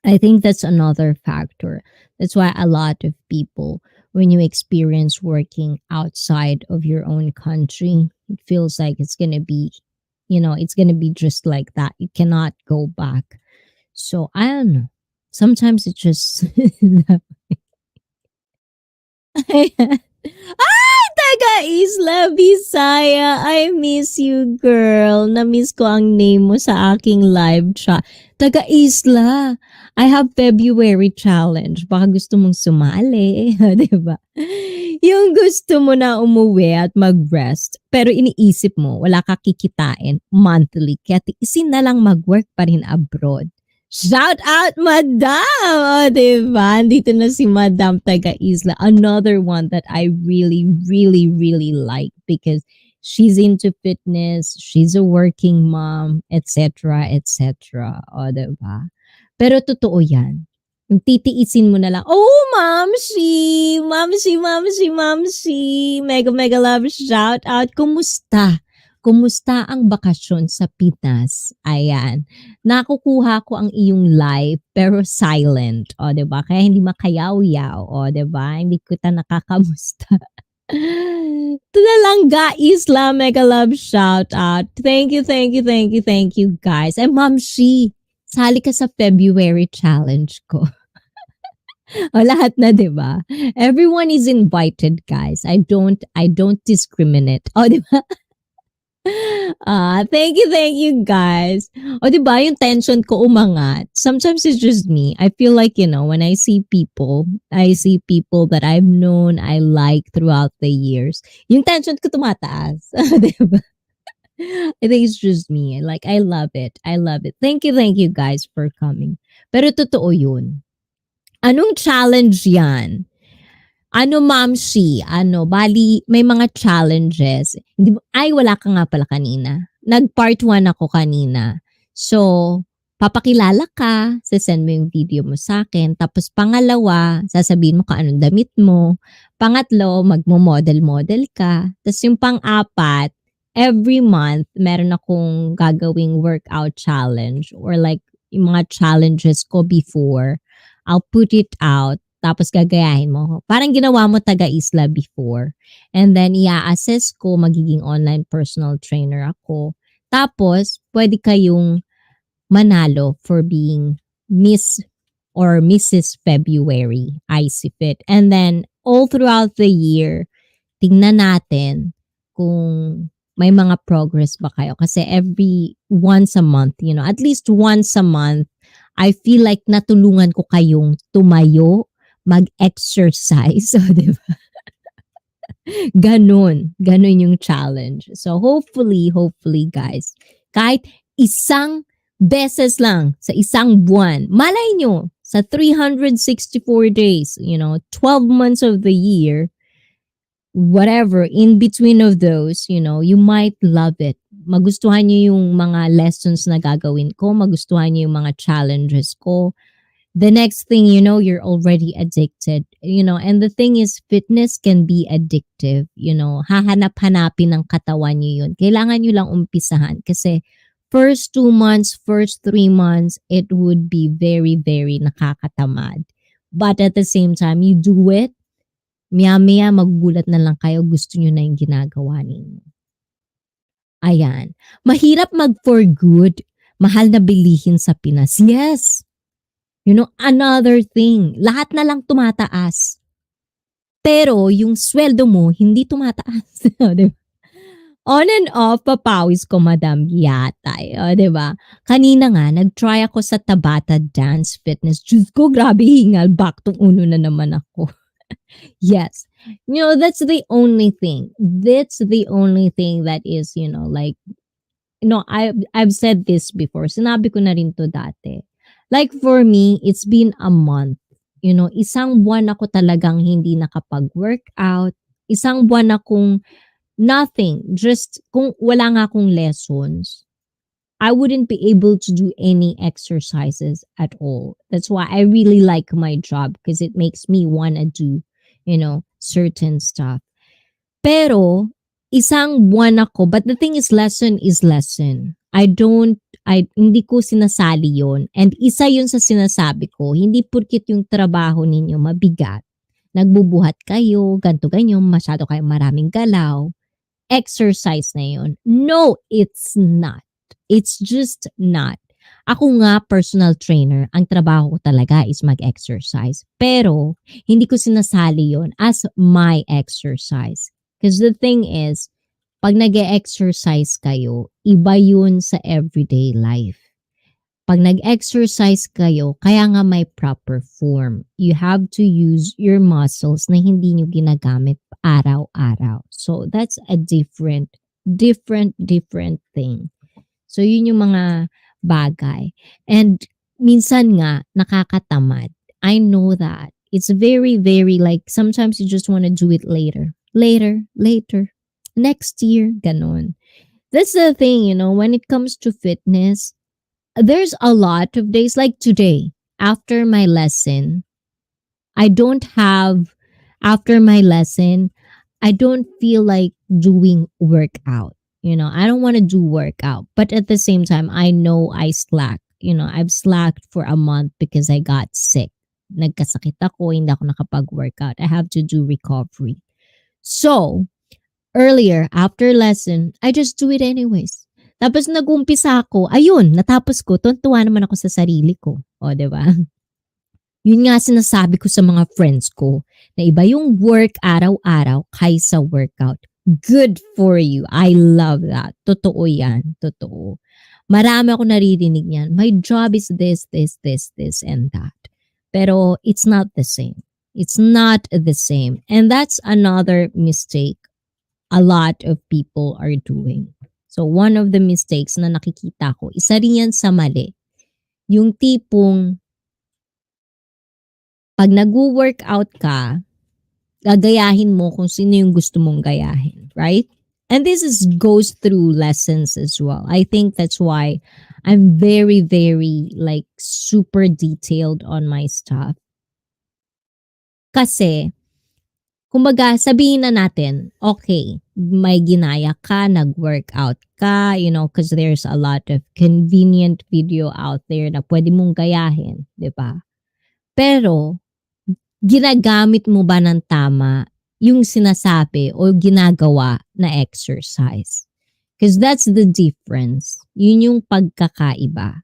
I think that's another factor. That's why a lot of people, when you experience working outside of your own country, it feels like it's going to be, it's going to be just like that. You cannot go back. So I don't know. Sometimes it just Ay, taga Isla Bisaya. I miss you, girl. Na-miss ko ang name mo sa aking live chat. Taga Isla. I have February challenge. Baka gusto mong sumali. Diba? Yung gusto mo na umuwi at mag-rest, pero iniisip mo, wala ka kikitain monthly. Kaya tiisin na lang mag-work pa rin abroad. Shout out, Madam! O, diba? Dito na si Madam taga Isla. Another one that I really, really, really like because she's into fitness, she's a working mom, etc., etc. O, diba? Pero totoo yan. Yung titiisin mo na lang, oh, Mamshi! Mamshi, Mamshi, Mamshi! Mega, mega love shout out. Kumusta? Kumusta ang bakasyon sa Pinas? Ayan. Nakukuha ko ang iyong live pero silent. O, diba? Kaya hindi makayaw-yaw. O, diba? Hindi ko ta nakakamusta. Ito na lang, guys. Mega love shout out. Thank you, thank you, thank you, thank you, guys. And Ma'am Shi, sali ka sa February challenge ko. O, lahat na, diba? Everyone is invited, guys. I don't discriminate. O, diba? Thank you guys. O, di ba yung tension ko umangat. Sometimes it's just me. I feel like, when I see people that I've known, I like throughout the years. Yung tension ko tumataas. Di ba? I think it's just me. Like, I love it. I love it. Thank you guys for coming. Pero totoo yun. Anong challenge yan? Ano, Ma'am Shi? Bali, may mga challenges. Hindi, ay, wala ka nga pala kanina. Nag-part 1 ako kanina. So, papakilala ka, sasend mo yung video mo sa akin. Tapos pangalawa, sasabihin mo kung anong damit mo. Pangatlo, magmo-model-model ka. Tapos yung pang-apat, every month, meron akong gagawing workout challenge or like yung mga challenges ko before. I'll put it out. Tapos gagayahin mo. Parang ginawa mo taga-isla before. And then, i-assess ko, magiging online personal trainer ako. Tapos, pwede kayong manalo for being Miss or Mrs. February, ICFit. And then, all throughout the year, tingnan natin kung may mga progress ba kayo. Kasi once a month, at least once a month, I feel like natulungan ko kayong tumayo, mag-exercise. So, diba? Ganon yung challenge. So, hopefully, guys, kahit isang beses lang sa isang buwan, malay nyo, sa 364 days, 12 months of the year, whatever, in between of those, you might love it. Magustuhan nyo yung mga lessons na gagawin ko, magustuhan nyo yung mga challenges ko. The next thing you know, you're already addicted. And the thing is, fitness can be addictive. Hahanap-hanapin ng katawan nyo yun. Kailangan nyo lang umpisahan. Kasi first 2 months, first 3 months, it would be very, very nakakatamad. But at the same time, you do it, maya-maya magugulat na lang kayo, gusto nyo na yung ginagawa ninyo. Ayan. Mahirap mag-for good. Mahal na bilihin sa Pinas. Yes! Another thing, lahat na lang tumataas. Pero yung sweldo mo, hindi tumataas. On and off, papawis ko madam yatay, o 'di ba? Kanina nga nag-try ako sa Tabata Dance Fitness. Diyos ko, grabe hingal, back to uno na naman ako. Yes. That's the only thing. That's the only thing that is, like, I've said this before. Sinabi ko na rin 'to dati. Like for me, it's been a month. Isang buwan ako talagang hindi nakapag-workout. Isang buwan akong nothing. Just kung wala nga akong lessons, I wouldn't be able to do any exercises at all. That's why I really like my job because it makes me wanna do, certain stuff. Pero isang buwan ako, but the thing is lesson. Hindi ko sinasali yon. And isa yun sa sinasabi ko, hindi porket yung trabaho ninyo mabigat, nagbubuhat kayo, ganto ganyan, masyado kayong maraming galaw, exercise na yun. No, it's not. It's just not. Ako nga, personal trainer, ang trabaho ko talaga is mag-exercise. Pero, hindi ko sinasali yon as my exercise. Because the thing is, pag nag-exercise kayo, iba yun sa everyday life. Pag nag-exercise kayo, kaya nga may proper form. You have to use your muscles na hindi nyo ginagamit araw-araw. So, that's a different thing. So, yun yung mga bagay. And minsan nga, nakakatamad. I know that. It's very, very like, sometimes you just want to do it later. Later. Next year, ganon. That's the thing, when it comes to fitness, there's a lot of days like today, after my lesson, I don't feel like doing workout. I don't want to do workout. But at the same time, I know I slack. I've slacked for a month because I got sick. Nagkasakit ako, hindi ako nakapag-workout. I have to do recovery. So, earlier, after lesson, I just do it anyways. Tapos nag-umpisa ako, ayun, natapos ko, tuntua naman ako sa sarili ko. O, diba? Yun nga sinasabi ko sa mga friends ko, na iba yung work araw-araw kaysa workout. Good for you. I love that. Totoo yan. Totoo. Marami ako naririnig yan. My job is this, and that. Pero it's not the same. It's not the same. And that's another mistake a lot of people are doing. So one of the mistakes na nakikita ko, isa rin yan sa mali. Yung tipong pag nag-workout ka, gagayahin mo kung sino yung gusto mong gayahin, right? And this goes through lessons as well. I think that's why I'm very, very like super detailed on my stuff. Kasi, kumbaga, sabihin na natin, okay, may ginaya ka, nag-workout ka, because there's a lot of convenient video out there na pwede mong gayahin, di ba? Pero, ginagamit mo ba ng tama yung sinasabi o ginagawa na exercise? Because that's the difference. Yun yung pagkakaiba.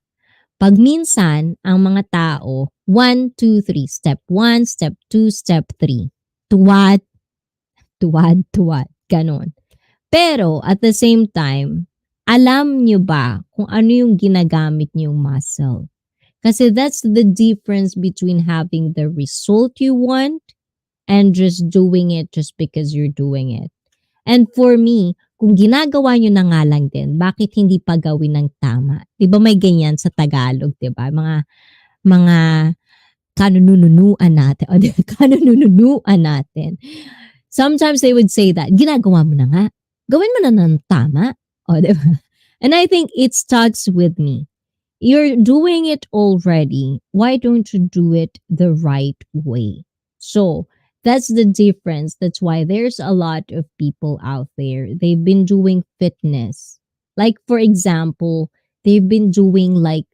Pag minsan, ang mga tao, 1, 2, 3, step 1, step 2, step 3. Tuwad, ganon. Pero, at the same time, alam nyo ba kung ano yung ginagamit nyong muscle? Kasi that's the difference between having the result you want and just doing it just because you're doing it. And for me, kung ginagawa nyo na nga lang din, bakit hindi pa gawin ng tama? Diba may ganyan sa Tagalog, diba? Mga kanununuan natin. O, diba? Kanununuan natin. Sometimes they would say that, ginagawa mo na nga. Gawin mo na ng tama. O, diba? And I think it starts with me. You're doing it already. Why don't you do it the right way? So, that's the difference. That's why there's a lot of people out there. They've been doing fitness. Like, for example, they've been doing like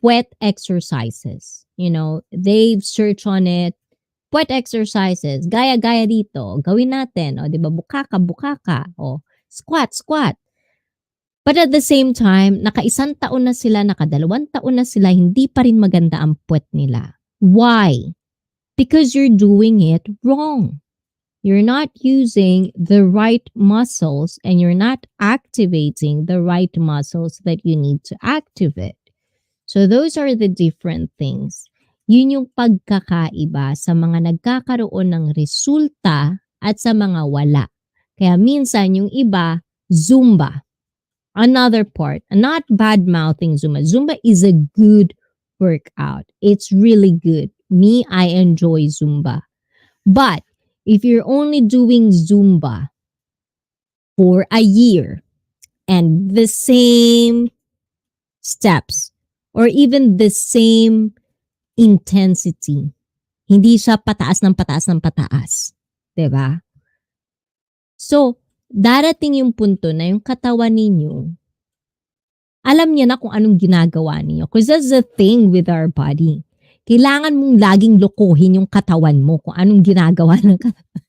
wet exercises. They've searched on it. Wet exercises. Gaya-gaya dito. Gawin natin. O, diba? Bukaka. O, squat. But at the same time, naka-1 taon na sila, naka-2 taon na sila, hindi pa rin maganda ang puwet nila. Why? Because you're doing it wrong. you're not using the right muscles and you're not activating the right muscles that you need to activate. So those are the different things. Yun yung pagkakaiba sa mga nagkakaroon ng resulta at sa mga wala. Kaya minsan yung iba, Zumba. Another part, not bad mouthing Zumba. Zumba is a good workout. It's really good. Me, I enjoy Zumba. But if you're only doing Zumba for a year and the same steps or even the same intensity, hindi siya pataas ng pataas ng pataas. 'Di ba? So, darating yung punto na yung katawan ninyo, alam niya na kung anong ginagawa niyo. Because that's the thing with our body. Kailangan mong laging lokohin yung katawan mo kung anong ginagawa ng katawan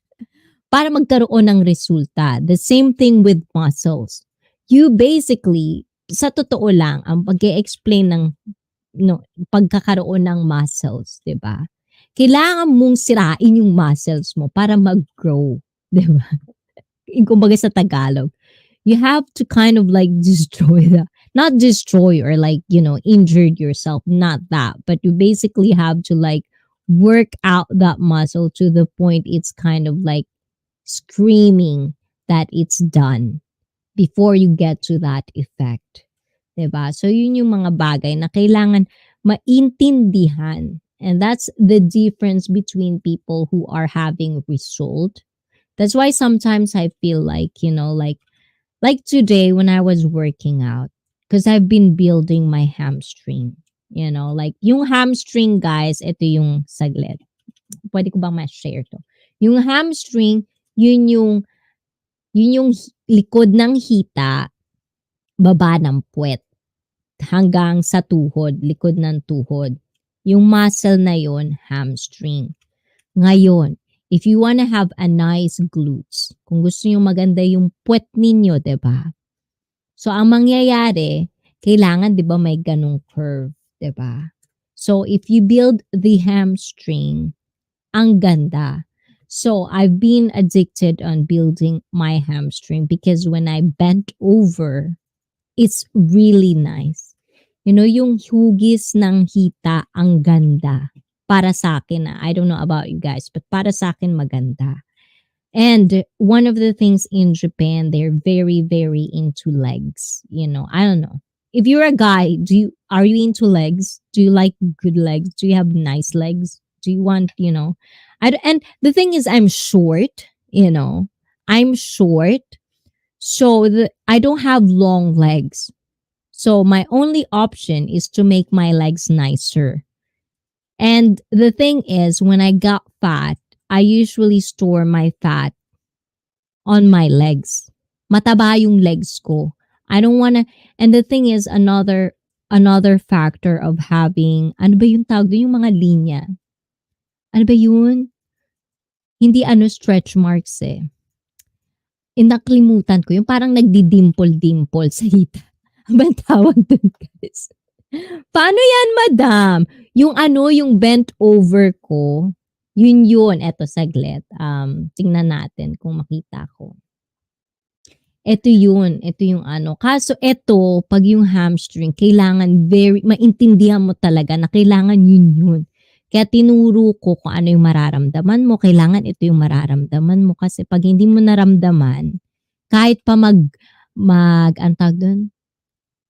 para magkaroon ng resulta. The same thing with muscles. You basically, sa totoo lang, ang pag-explain ng pagkakaroon ng muscles, 'di ba? Kailangan mong sirain yung muscles mo para mag-grow, 'di ba? Kumbaga sa Tagalog, you have to kind of like destroy not destroy or like, injured yourself, not that, but you basically have to like work out that muscle to the point it's kind of like screaming that it's done before you get to that effect. 'Di ba? So yun yung mga bagay na kailangan maintindihan. And that's the difference between people who are having result. That's why sometimes I feel like, like today when I was working out, because I've been building my hamstring. Like yung hamstring, guys, ito yung saglit. Pwede ko bang ma-share to? Yung hamstring, yun yung likod ng hita, baba ng puwet, hanggang sa tuhod, likod ng tuhod. Yung muscle na yun, hamstring. Ngayon, if you wanna have a nice glutes, kung gusto nyo maganda yung puwet ninyo, 'di ba? So, ang mangyayari, kailangan, 'di ba, may ganung curve, 'di ba? So, if you build the hamstring, ang ganda. So, I've been addicted on building my hamstring because when I bent over, it's really nice. Yung hugis ng hita, ang ganda. Para sa akin, I don't know about you guys, but para sa akin maganda. And one of the things in Japan, they're very, very into legs. I don't know. If you're a guy, are you into legs? Do you like good legs? Do you have nice legs? Do you want, and the thing is, I'm short, I'm short. So I don't have long legs. So my only option is to make my legs nicer. And the thing is, when I got fat, I usually store my fat on my legs. Mataba yung legs ko. I don't wanna, and the thing is, another factor of having, ano ba yung tawag doon, yung mga linya? Ano ba yun? Hindi stretch marks eh. Nakalimutan ko, yung parang nagdi-dimple-dimple sa hita. Ano ba ang tawag doon, guys? Paano yan, madam? Yung bent over ko, yun. Eto, saglit. Tingnan natin kung makita ko. Ito yung Kaso ito, pag yung hamstring, kailangan maintindihan mo talaga na kailangan yun. Kaya tinuro ko kung ano yung mararamdaman mo. Kailangan ito yung mararamdaman mo. Kasi pag hindi mo naramdaman, kahit pa antag doon,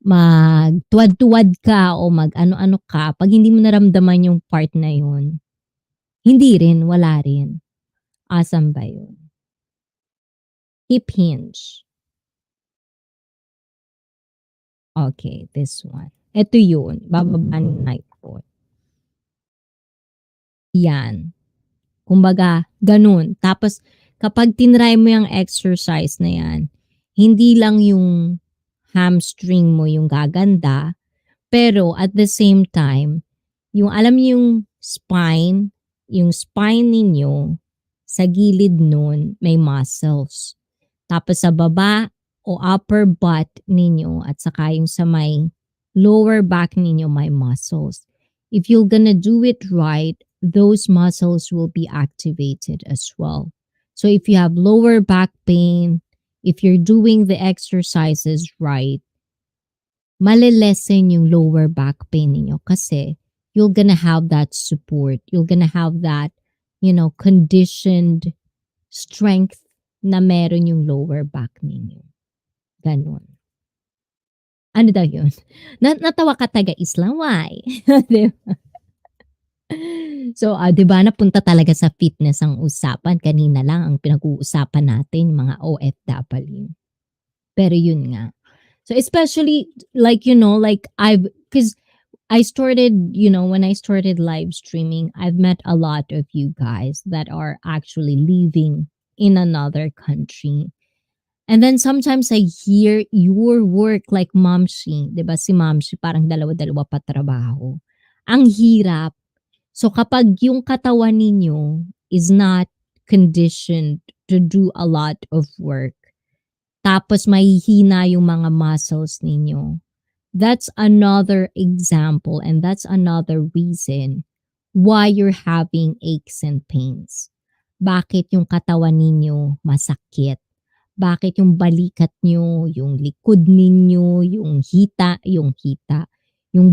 magtuwad-tuwad ka o ano-ano ka, pag hindi mo naramdaman yung part na yun, wala rin. Asan ba yun? Hip hinge. Okay, this one. Ito yun. Bababa ng night po. Yan. Kumbaga, ganun. Tapos, kapag tinry mo yung exercise na yan, hindi lang yung hamstring mo yung gaganda, pero at the same time, alam niyo yung spine ninyo, sa gilid nun, may muscles. Tapos sa baba o upper butt ninyo at saka yung sa may lower back ninyo, may muscles. If you're gonna do it right, those muscles will be activated as well. So if you have lower back pain, if you're doing the exercises right, malilesen yung lower back pain ninyo kasi you're gonna have that support. You're gonna have that, conditioned strength na meron yung lower back ninyo. Ganon. Ano daw yun? Natawa ka taga-Islam, why? Di ba? So, 'di ba napunta talaga sa fitness ang usapan. Kanina lang ang pinag-uusapan natin mga OFW. Pero yun nga. So, especially like, like cause I started, when I started live streaming, I've met a lot of you guys that are actually living in another country. And then sometimes I hear your work like Mamshi, 'di ba si Mamshi parang dalawa-dalawa pa trabaho. Ang hirap. So kapag yung katawan ninyo is not conditioned to do a lot of work, tapos mahihina yung mga muscles ninyo, that's another example and that's another reason why you're having aches and pains. Bakit yung katawan ninyo masakit? Bakit yung balikat nyo, yung likod ninyo, yung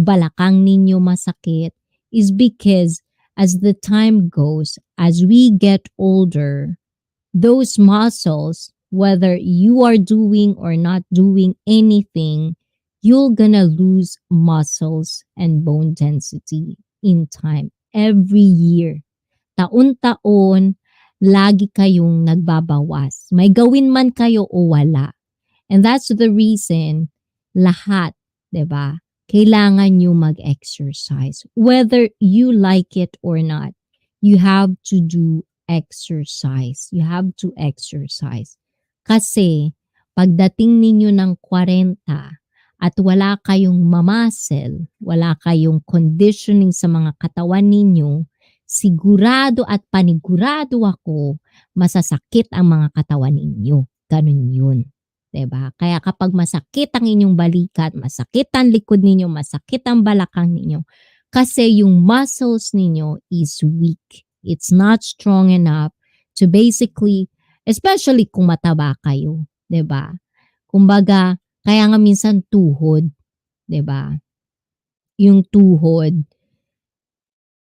balakang ninyo masakit is because as the time goes, as we get older, those muscles, whether you are doing or not doing anything, you're gonna lose muscles and bone density in time every year. Taon-taon, lagi kayong nagbabawas. May gawin man kayo o wala. And that's the reason lahat, 'di ba? Kailangan nyo mag-exercise. Whether you like it or not, you have to do exercise. You have to exercise. Kasi pagdating ninyo ng 40 at wala kayong mamasel, wala kayong conditioning sa mga katawan ninyo, sigurado at panigurado ako, masasakit ang mga katawan ninyo. Ganun yun. 'Di ba? Kaya kapag masakit ang inyong balikat, masakit ang likod ninyo, masakit ang balakang ninyo, kasi yung muscles ninyo is weak. It's not strong enough to basically, especially kung mataba kayo, 'di ba? Kumbaga, kaya nga minsan tuhod, 'di ba? Yung tuhod,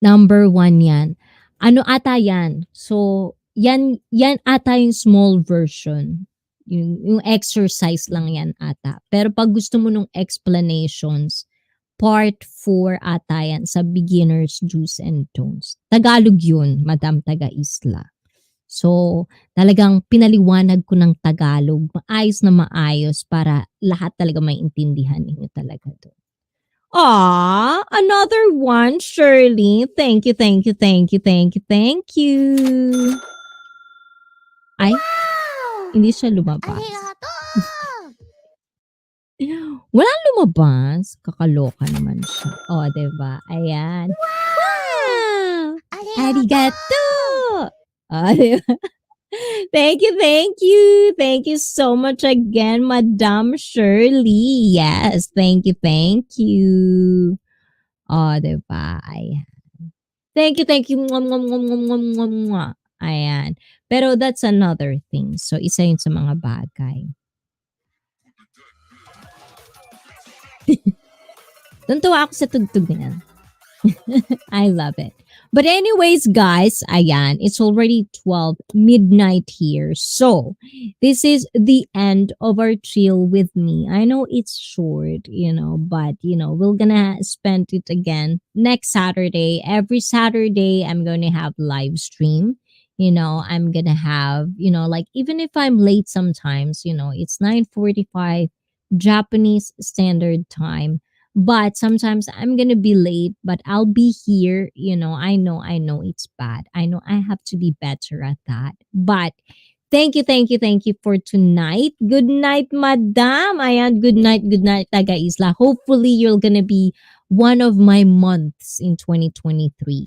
number one yan. Ano ata yan? So, yan ata yung small version. Yung exercise lang yan ata. Pero pag gusto mo nung explanations, part 4 ata yan sa beginners do's and don'ts. Tagalog yun, Madam Taga-Isla. So, talagang pinaliwanag ko ng Tagalog, maayos na maayos para lahat talaga maintindihan ninyo talaga doon. Aw, another one, Shirley. Thank you, thank you, thank you, thank you, thank you. Ay, hindi siya lumabas. Walang lumabas. Kakaloka naman siya. O, oh, diba? Ayan. Wow! Arigato! O, diba? Thank you, thank you. Thank you so much again, Madam Shirley. Yes, thank you, thank you. Oh, diba? Ayan. Thank you, thank you. Mwah, mwah, mwah, mwah, mwah, mwah, mwah. Ayan. Pero that's another thing. So, isa yun sa mga bagay. Tuntua ako sa tugtog na yan. I love it. But anyways, guys, ayan, it's already 12 midnight here. So, this is the end of our chill with me. I know it's short, but, we're gonna spend it again next Saturday. Every Saturday, I'm gonna have live stream. I'm gonna have, like, even if I'm late sometimes, it's 9:45 Japanese Standard Time. But sometimes I'm gonna be late, but I'll be here. I know it's bad. I know I have to be better at that. But thank you for tonight. Good night, Madam. Ayan, good night, Taga-Isla. Hopefully you're gonna be one of my months in 2023,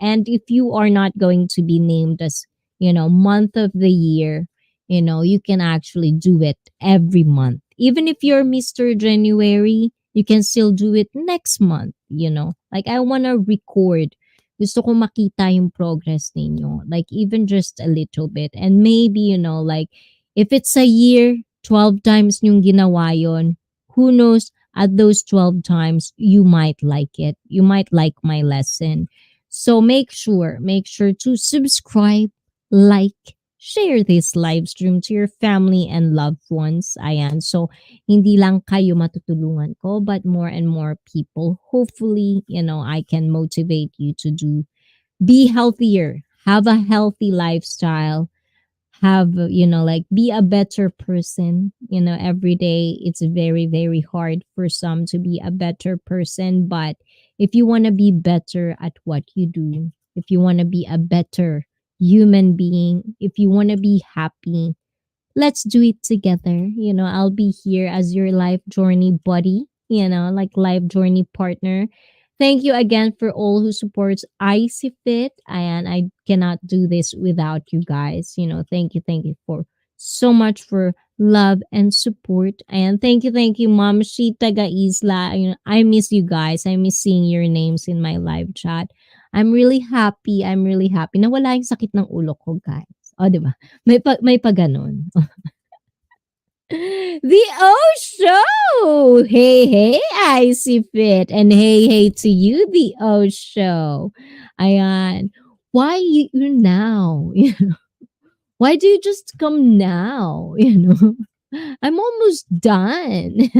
And if you are not going to be named as, month of the year, you can actually do it every month. Even if you're Mr. January, you can still do it next month, Like I want to record Gusto ko makita yung progress ninyo. Like, even just a little bit. And maybe, like, if it's a year, 12 times yung ginawa yon, who knows, at those 12 times, you might like it. You might like my lesson. So make sure to subscribe, like, share this live stream to your family and loved ones. Ayan. So, hindi lang kayo matutulungan ko, but more and more people. Hopefully, I can motivate you to be healthier, have a healthy lifestyle, have, like, be a better person. Every day it's very, very hard for some to be a better person. But if you want to be better at what you do, if you want to be a better human being, if you want to be happy, let's do it together. I'll be here as your life journey buddy, like life journey partner. Thank you again for all who supports Icy Fit. And I cannot do this without you guys. Thank you for so much for love and support. And thank you, Mom Shi Taga Isla. I miss you guys. I miss seeing your names in my live chat. I'm really happy. I'm really happy. Nawala yung sakit ng ulo ko, guys. O, di ba? May pa ganun. The O Show! Hey, hey, Icy Fit! And hey to you, The O Show. Ayan. Why you now? Why do you just come now? I'm almost done.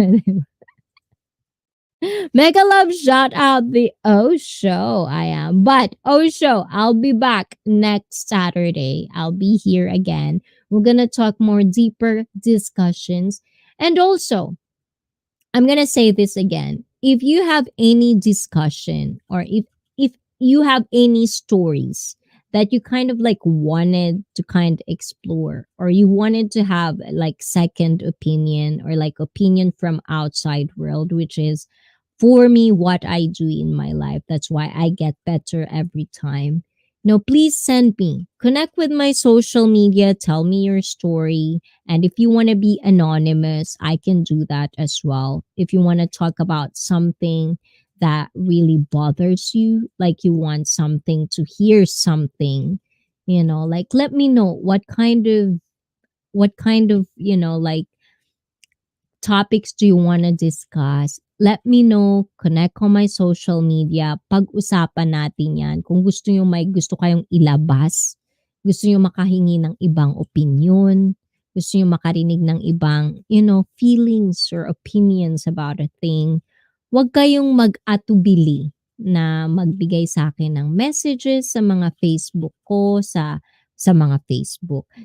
Mega love shout out the O Show. I am. But O Show, I'll be back next Saturday. I'll be here again. We're gonna talk more deeper discussions. And also, I'm gonna say this again. If you have any discussion, or if you have any stories that you kind of like wanted to kind of explore, or you wanted to have like second opinion, or like opinion from outside world, which is for me what I do in my life. That's why I get better every time. No, please send me. Connect with my social media. Tell me your story. And if you want to be anonymous, I can do that as well. If you want to talk about something that really bothers you, like you want something to hear something, like let me know what kind of, like topics do you want to discuss? Let me know. Connect ko my social media. Pag-usapan natin yan. Kung gusto kayong ilabas, gusto nyo makahingi ng ibang opinion, gusto nyo makarinig ng ibang, feelings or opinions about a thing, huwag kayong mag-atubili na magbigay sa akin ng messages sa mga Facebook ko, sa mga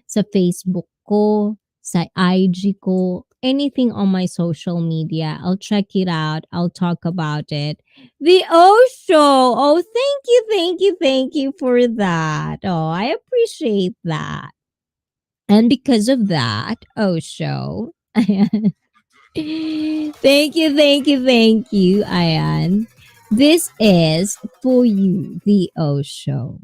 sa Facebook ko, sa IG ko, anything on my social media. I'll check it out. I'll talk about it. The O Show. Oh, thank you for that. Oh, I appreciate that. And because of that, O Show. Ayan. Thank you, Ayan. This is for you, the O Show.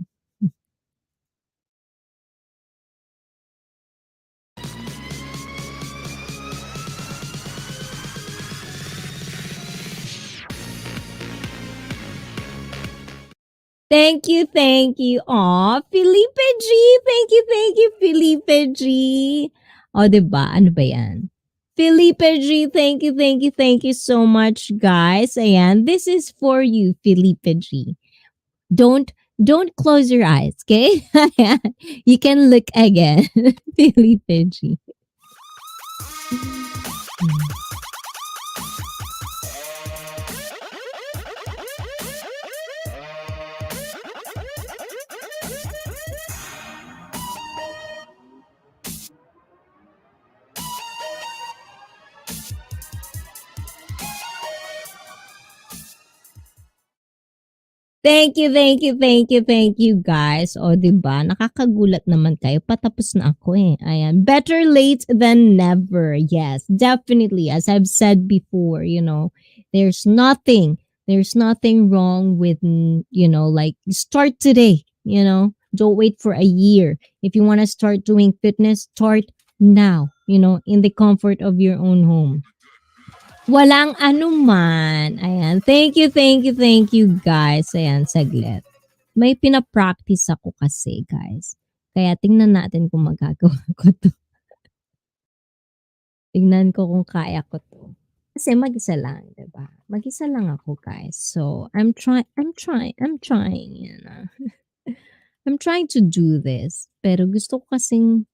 Thank you, thank you. Aw, Felipe G. Thank you, Felipe G. O, diba? Ano ba yan? Felipe G, thank you so much, guys. Ayan, this is for you, Felipe G. Don't close your eyes, okay? You can look again, Felipe G. Thank you, guys. O, diba? Nakakagulat naman kayo. Patapos na ako eh. Ayan. Better late than never. Yes, definitely. As I've said before, there's nothing wrong with, like, start today, Don't wait for a year. If you want to start doing fitness, start now, in the comfort of your own home. Walang anuman. Ayan. Thank you, guys. Ayan, saglit. May pina-practice ako kasi, guys. Kaya tingnan natin kung magagawa ko 'to. Tingnan ko kung kaya ko 'to. Kasi mag-isa lang, 'di ba? Mag-isa lang ako, guys. So, I'm trying, I'm trying to do this. Pero gusto ko kasing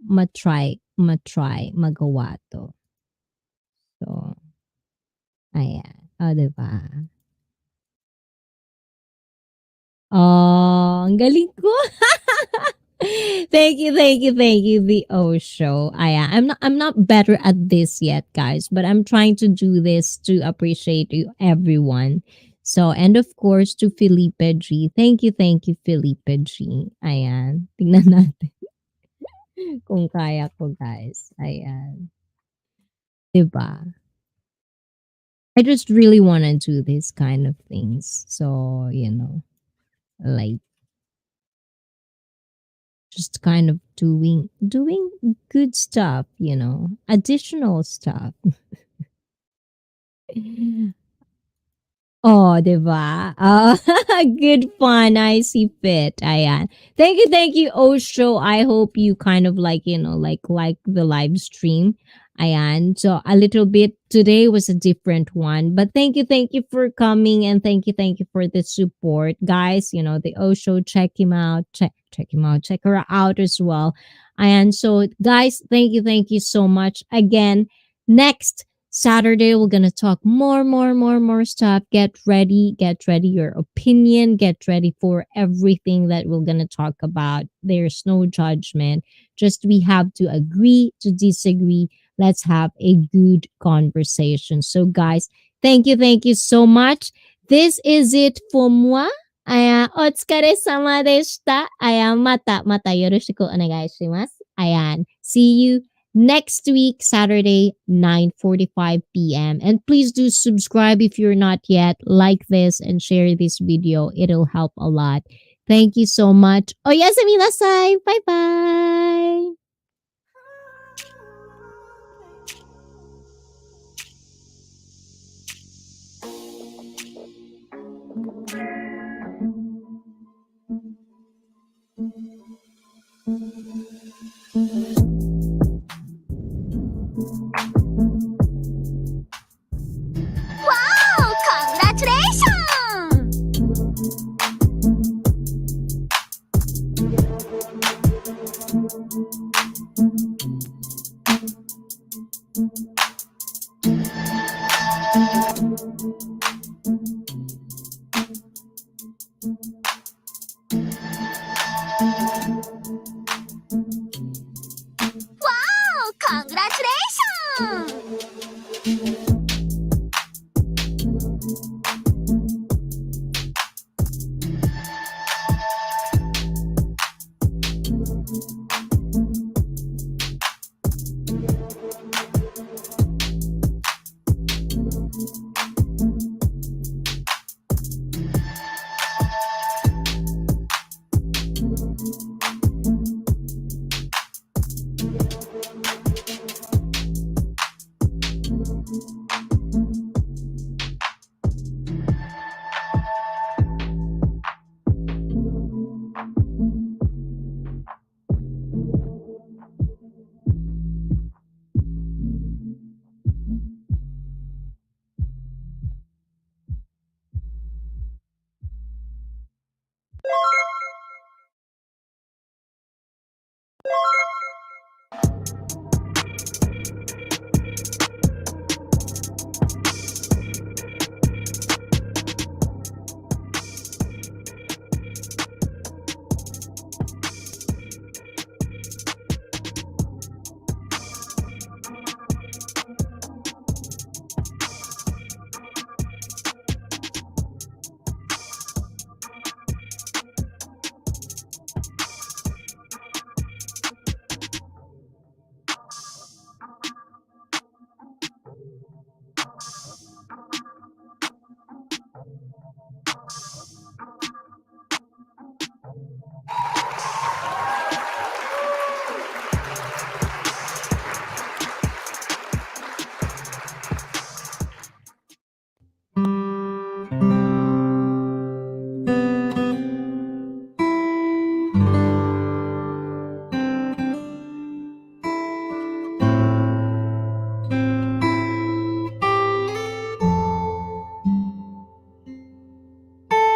magawa 'to. So, ayan. Oh, 'di ba? Oh, ang galing ko. Thank you, the O show. I'm not better at this yet, guys, but I'm trying to do this to appreciate you, everyone. So, and of course, to Felipe G. Thank you, Felipe G. Ayan. Tingnan natin kung kaya ko, guys. Ayan. Diba? I just really want to do this kind of things. So, like just kind of doing good stuff, additional stuff. Oh, 'di ba? Good fun, I see fit, ayan. Thank you, Osho. I hope you kind of like, like the live stream. Ayan. So a little bit today was a different one, but thank you for coming and thank you for the support, guys. The Osho, check him out, check him out, check her out as well. And so, guys, thank you so much again. Next Saturday, we're gonna talk more stuff. Get ready your opinion, get ready for everything that we're gonna talk about. There's no judgment. Just we have to agree to disagree. Let's have a good conversation. So, guys, thank you so much. This is it for moi. Otsukare-sama deshita. Mata yoroshiku onegaishimasu. See you next week, Saturday, 9:45 p.m. And please do subscribe if you're not yet. Like this and share this video. It'll help a lot. Thank you so much. Oyasumi nasai. Bye-bye. Wow! Congratulations! Wow! Congratulations!